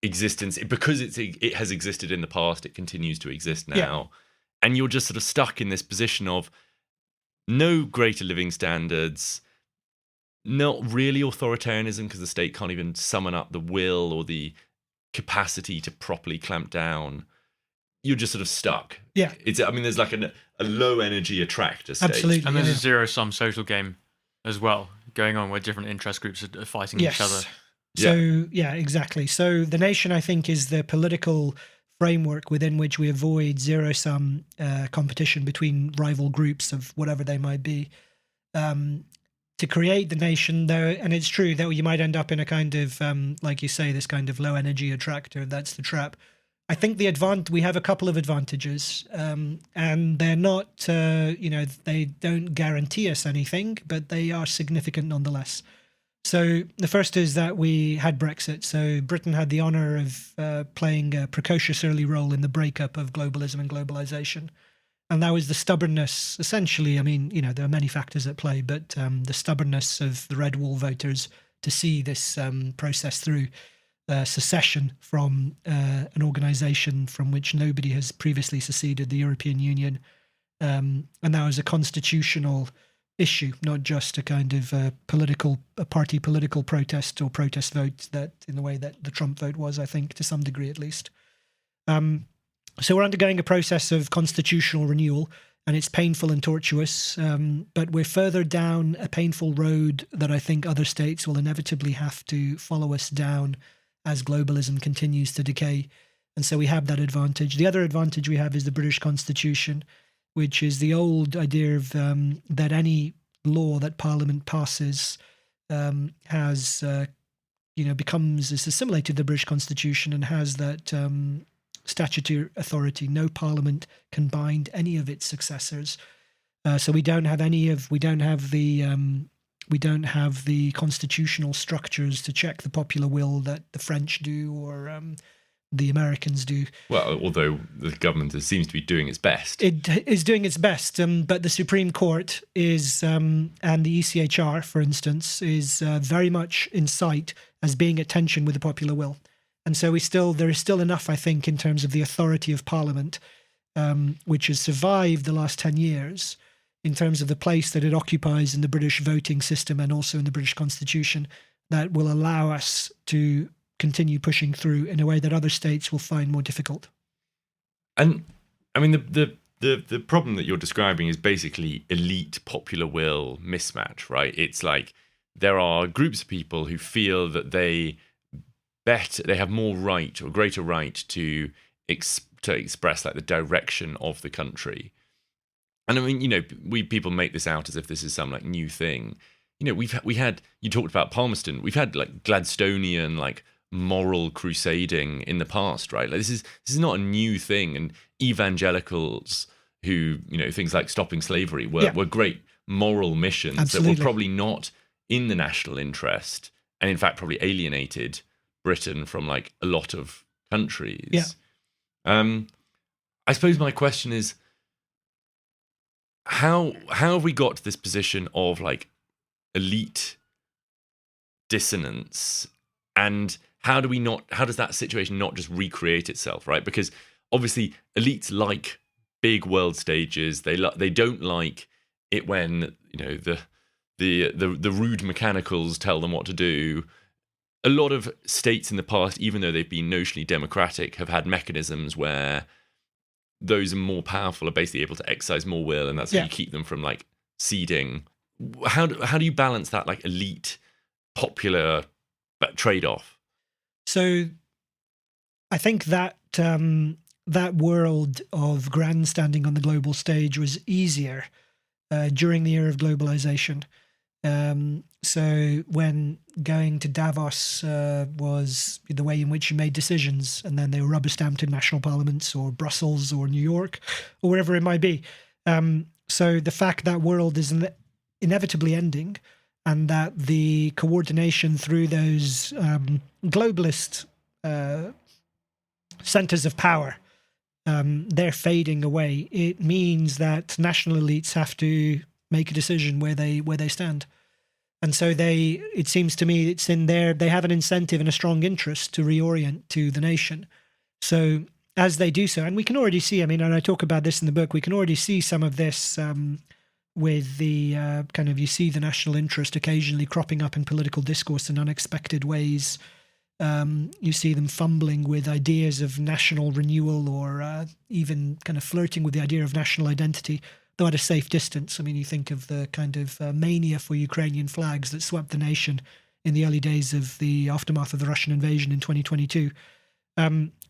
existence. Because it has existed in the past, it continues to exist now. Yeah. And you're just sort of stuck in this position of no greater living standards, not really authoritarianism because the state can't even summon up the will or the capacity to properly clamp down. You're just sort of stuck. Yeah. There's like a low energy attractor state. Absolutely. And there's a zero-sum social game as well going on where different interest groups are fighting each other. So, yeah, exactly. So the nation, I think, is the political framework within which we avoid zero-sum competition between rival groups of whatever they might be. To create the nation, though, and it's true that you might end up in a kind of, like you say, this kind of low-energy attractor. That's the trap. I think we have a couple of advantages, and they're not, they don't guarantee us anything, but they are significant nonetheless. So the first is that we had Brexit. So Britain had the honour of playing a precocious early role in the breakup of globalism and globalisation. And that was the stubbornness, essentially. I mean, there are many factors at play, but the stubbornness of the Red Wall voters to see this process through. Secession from an organisation from which nobody has previously seceded, the European Union. And that was a constitutional issue, not just a kind of party political protest or protest vote that in the way that the Trump vote was, I think, to some degree at least. So we're undergoing a process of constitutional renewal, and it's painful and tortuous, but we're further down a painful road that I think other states will inevitably have to follow us down as globalism continues to decay. And so we have that advantage. The other advantage we have is the British Constitution, which is the old idea of that any law that Parliament passes is assimilated to the British Constitution and has that statutory authority. No Parliament can bind any of its successors. So we don't have the constitutional structures to check the popular will that the French do or the Americans do. Well, although the government seems to be doing its best. It is doing its best, but the Supreme Court is, and the ECHR, for instance, is very much in sight as being at tension with the popular will. And so there is still enough, I think, in terms of the authority of Parliament, which has survived the last 10 years, in terms of the place that it occupies in the British voting system and also in the British Constitution, that will allow us to continue pushing through in a way that other states will find more difficult. And I mean, the problem that you're describing is basically elite popular will mismatch, right? It's like there are groups of people who feel that they have more right or greater right to express like the direction of the country. And I mean, people make this out as if this is some like new thing. We had you talked about Palmerston. We've had like Gladstonian like moral crusading in the past, right? Like this is not a new thing. And evangelicals who things like stopping slavery were great moral missions Absolutely. that were probably not in the national interest, and in fact probably alienated Britain from like a lot of countries. Yeah. I suppose my question is, how have we got to this position of like elite dissonance, and how does that situation not just recreate itself, right? Because obviously elites like big world stages. They don't like it when the rude mechanicals tell them what to do. A lot of states in the past, even though they've been notionally democratic, have had mechanisms where those more powerful are basically able to exercise more will, and that's how you keep them from like ceding. How do you balance that like elite popular trade-off? So I think that that world of grandstanding on the global stage was easier during the era of globalization. So when going to Davos was the way in which you made decisions, and then they were rubber stamped in national parliaments or Brussels or New York or wherever it might be. So the fact that world is inevitably ending, and that the coordination through those globalist centers of power, they're fading away. It means that national elites have to make a decision where they stand. And so it seems to me it's in there, they have an incentive and a strong interest to reorient to the nation. So as they do so, and we can already see, and I talk about this in the book, we can already see some of this with the you see the national interest occasionally cropping up in political discourse in unexpected ways. You see them fumbling with ideas of national renewal, or even kind of flirting with the idea of national identity, though at a safe distance. You think of the kind of mania for Ukrainian flags that swept the nation in the early days of the aftermath of the Russian invasion in 2022.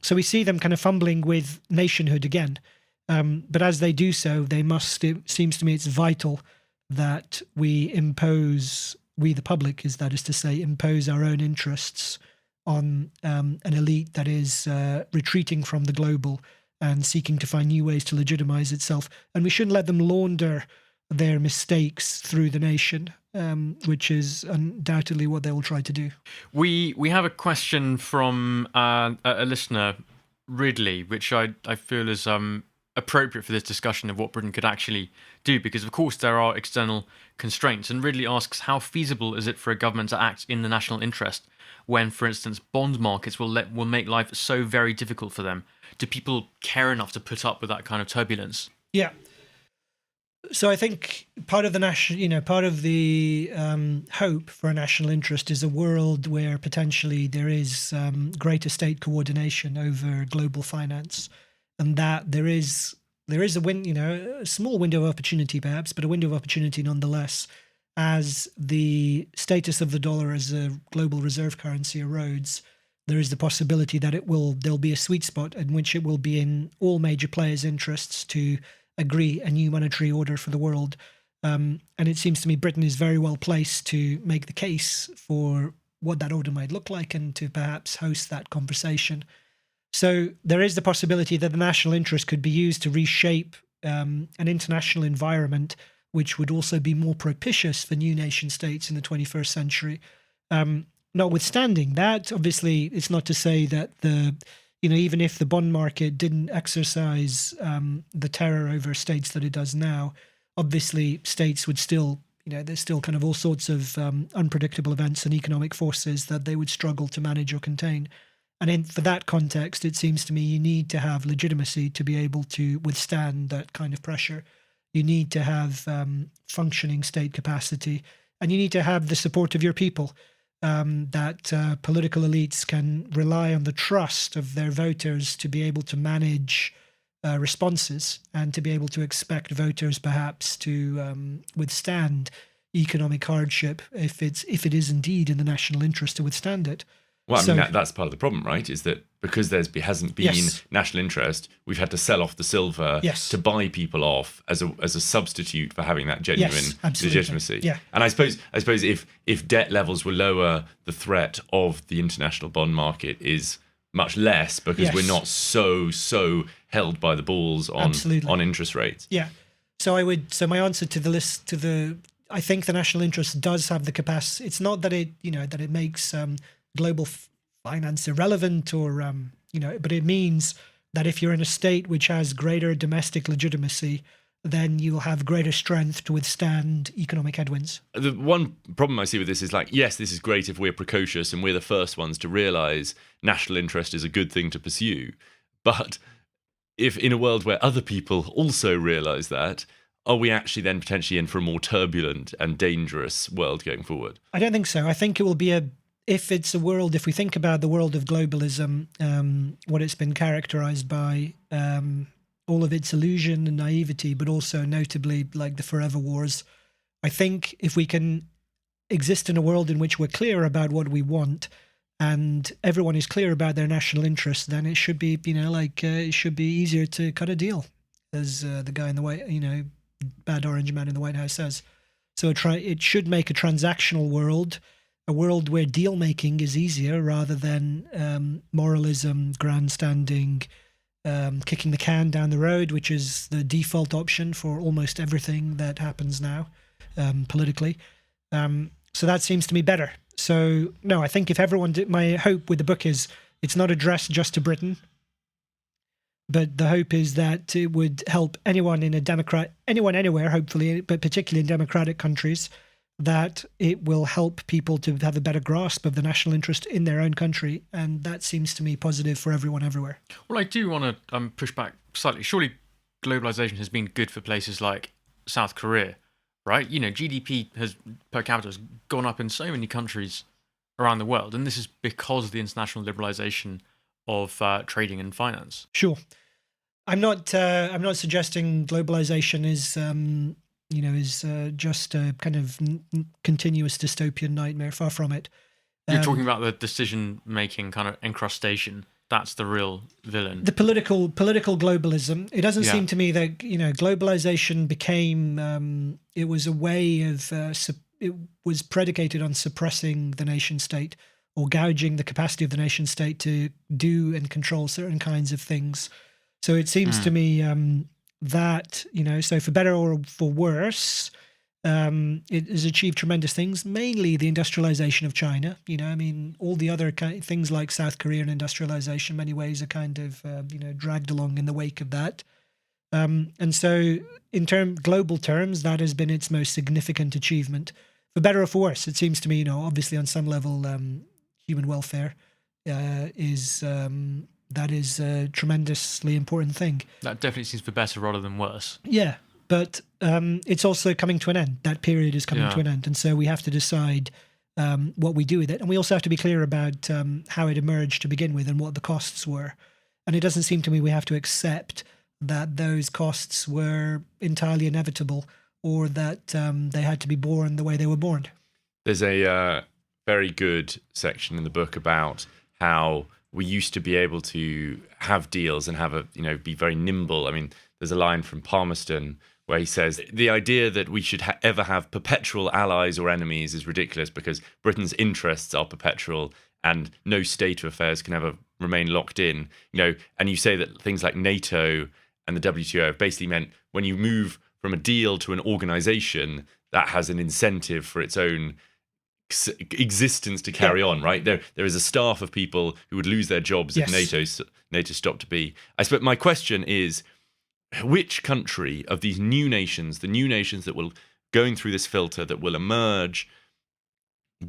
So we see them kind of fumbling with nationhood again. But as they do so, it seems to me it's vital that we the public, that is to say, impose our own interests on an elite that is retreating from the global and seeking to find new ways to legitimize itself. And we shouldn't let them launder their mistakes through the nation, which is undoubtedly what they will try to do. We have a question from a listener, Ridley, which I feel is appropriate for this discussion of what Britain could actually do, because of course there are external constraints. And Ridley asks, how feasible is it for a government to act in the national interest when, for instance, bond markets will make life so very difficult for them? Do people care enough to put up with that kind of turbulence? Yeah. So I think part of the hope for a national interest is a world where potentially there is greater state coordination over global finance, and that there is a small window of opportunity perhaps, but a window of opportunity nonetheless, as the status of the dollar as a global reserve currency erodes. There is the possibility that there'll be a sweet spot in which it will be in all major players' interests to agree a new monetary order for the world. And it seems to me Britain is very well placed to make the case for what that order might look like and to perhaps host that conversation. So there is the possibility that the national interest could be used to reshape an international environment which would also be more propitious for new nation states in the 21st century. Notwithstanding that, obviously, it's not to say that even if the bond market didn't exercise the terror over states that it does now, obviously states would still, there's still kind of all sorts of unpredictable events and economic forces that they would struggle to manage or contain. And for that context, it seems to me you need to have legitimacy to be able to withstand that kind of pressure. You need to have functioning state capacity, and you need to have the support of your people. that political elites can rely on the trust of their voters to be able to manage responses and to be able to expect voters perhaps to withstand economic hardship if it is indeed in the national interest to withstand it. Well, I mean, that's part of the problem, right? Is that because hasn't been Yes. national interest, we've had to sell off the silver Yes. to buy people off as a substitute for having that genuine Yes, absolutely. legitimacy. Yeah. And I suppose if debt levels were lower, the threat of the international bond market is much less because Yes. we're not so held by the balls on Absolutely. interest rates. Yeah. So my answer to the list I think the national interest does have the capacity. It's not that it makes global finance irrelevant or but it means that if you're in a state which has greater domestic legitimacy, then you'll have greater strength to withstand economic headwinds. The one problem I see with this is yes, this is great if we're precocious and we're the first ones to realise national interest is a good thing to pursue. But if in a world where other people also realise that, are we actually then potentially in for a more turbulent and dangerous world going forward? I don't think so. I think it will be if we think about the world of globalism, what it's been characterised by, all of its illusion and naivety, but also notably like the forever wars. I think if we can exist in a world in which we're clear about what we want and everyone is clear about their national interests, then it should be, it should be easier to cut a deal, as the guy in the White, bad orange man in the White House says. So it should make a transactional world, a world where deal making is easier rather than moralism, grandstanding, kicking the can down the road, which is the default option for almost everything that happens now politically. So that seems to me better. So no, I think if everyone my hope with the book is it's not addressed just to Britain, but the hope is that it would help anyone anywhere, hopefully, but particularly in democratic countries, that it will help people to have a better grasp of the national interest in their own country. And that seems to me positive for everyone everywhere. Well, I do want to push back slightly. Surely globalization has been good for places like South Korea, right? GDP per capita has gone up in so many countries around the world. And this is because of the international liberalization of trading and finance. Sure. I'm not suggesting globalization is just a kind of continuous dystopian nightmare. Far from it. You're talking about the decision-making kind of encrustation. That's the real villain. The political globalism. It doesn't seem to me that globalization became. It was a way of. It was predicated on suppressing the nation state or gouging the capacity of the nation state to do and control certain kinds of things. So it seems to me that, so for better or for worse, it has achieved tremendous things, mainly the industrialization of China. All the other things like South Korean industrialization in many ways are kind of, dragged along in the wake of that. And so in global terms, that has been its most significant achievement. For better or for worse, it seems to me, obviously on some level, human welfare is a tremendously important thing. That definitely seems for better rather than worse. Yeah, but it's also coming to an end. That period is coming to an end. And so we have to decide what we do with it. And we also have to be clear about how it emerged to begin with and what the costs were. And it doesn't seem to me we have to accept that those costs were entirely inevitable or that they had to be borne the way they were borne. There's a very good section in the book about how we used to be able to have deals and be very nimble. I mean, there's a line from Palmerston where he says, the idea that we should ever have perpetual allies or enemies is ridiculous because Britain's interests are perpetual and no state of affairs can ever remain locked in. And you say that things like NATO and the WTO have basically meant when you move from a deal to an organization, that has an incentive for its own existence to carry on, right? There is a staff of people who would lose their jobs if NATO stopped to be. I suppose my question is, which country of these new nations, the new nations that will going through this filter that will emerge,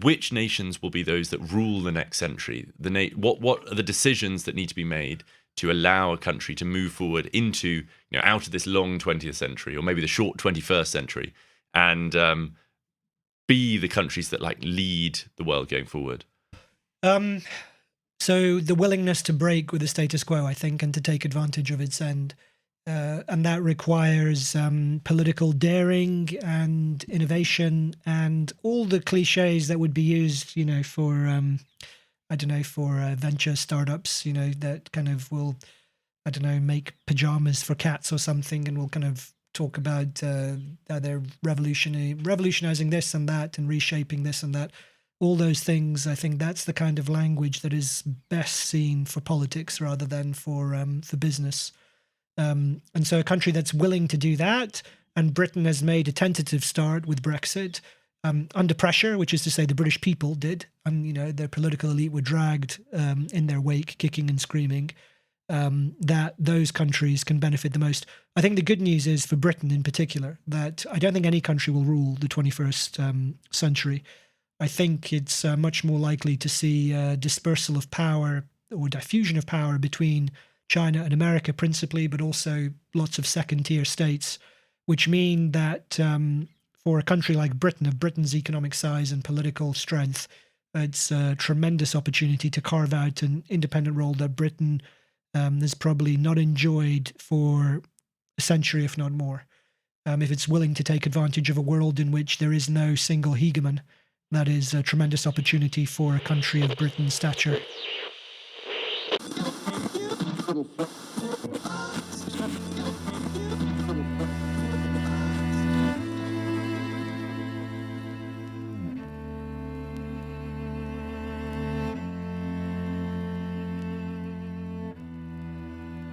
which nations will be those that rule the next century? What are the decisions that need to be made to allow a country to move forward into out of this long 20th century or maybe the short 21st century and be the countries that like lead the world going forward? So the willingness to break with the status quo, I think, and to take advantage of its end. And that requires political daring and innovation and all the cliches that would be used, for, for venture startups, that kind of will, make pajamas for cats or something, and will kind of talk about how they're revolutionizing this and that and reshaping this and that. All those things, I think that's the kind of language that is best seen for politics rather than for business. And so a country that's willing to do that, and Britain has made a tentative start with Brexit under pressure, which is to say the British people did, and their political elite were dragged in their wake, kicking and screaming, that those countries can benefit the most. I think the good news is for Britain in particular, that I don't think any country will rule the 21st century. I think it's much more likely to see dispersal of power or diffusion of power between China and America principally, but also lots of second-tier states, which mean that for a country like Britain, of Britain's economic size and political strength, it's a tremendous opportunity to carve out an independent role that Britain has probably not enjoyed for a century, if not more. If it's willing to take advantage of a world in which there is no single hegemon, that is a tremendous opportunity for a country of Britain's stature.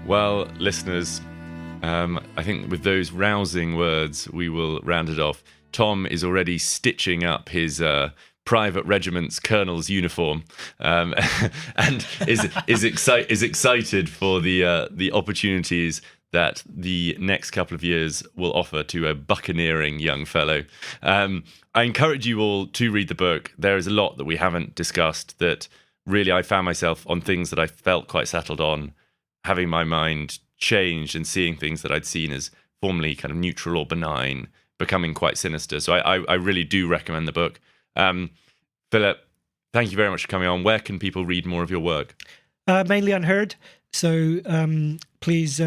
Well, listeners, I think with those rousing words, we will round it off. Tom is already stitching up his private regiment's colonel's uniform, and is excited for the opportunities that the next couple of years will offer to a buccaneering young fellow. I encourage you all to read the book. There is a lot that we haven't discussed that really I found myself on things that I felt quite settled on, having my mind changed and seeing things that I'd seen as formerly kind of neutral or benign becoming quite sinister. So I really do recommend the book. Philip, thank you very much for coming on. Where can people read more of your work? Mainly Unheard. So please,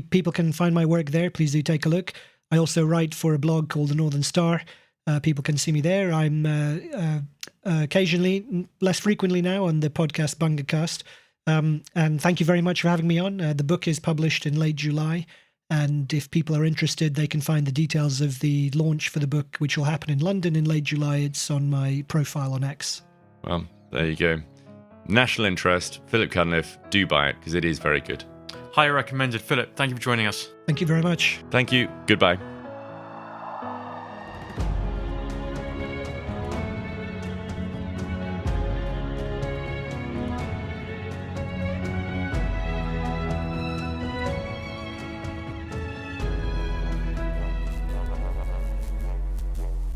people can find my work there. Please do take a look. I also write for a blog called The Northern Star. People can see me there. I'm occasionally, less frequently now, on the podcast Bungacast. And thank you very much for having me on. The book is published in late July. And if people are interested, they can find the details of the launch for the book, which will happen in London in late July. It's on my profile on X. Well, there you go. National interest, Philip Cunliffe. Do buy it because it is very good. Highly recommended. Philip, thank you for joining us. Thank you very much. Thank you. Goodbye.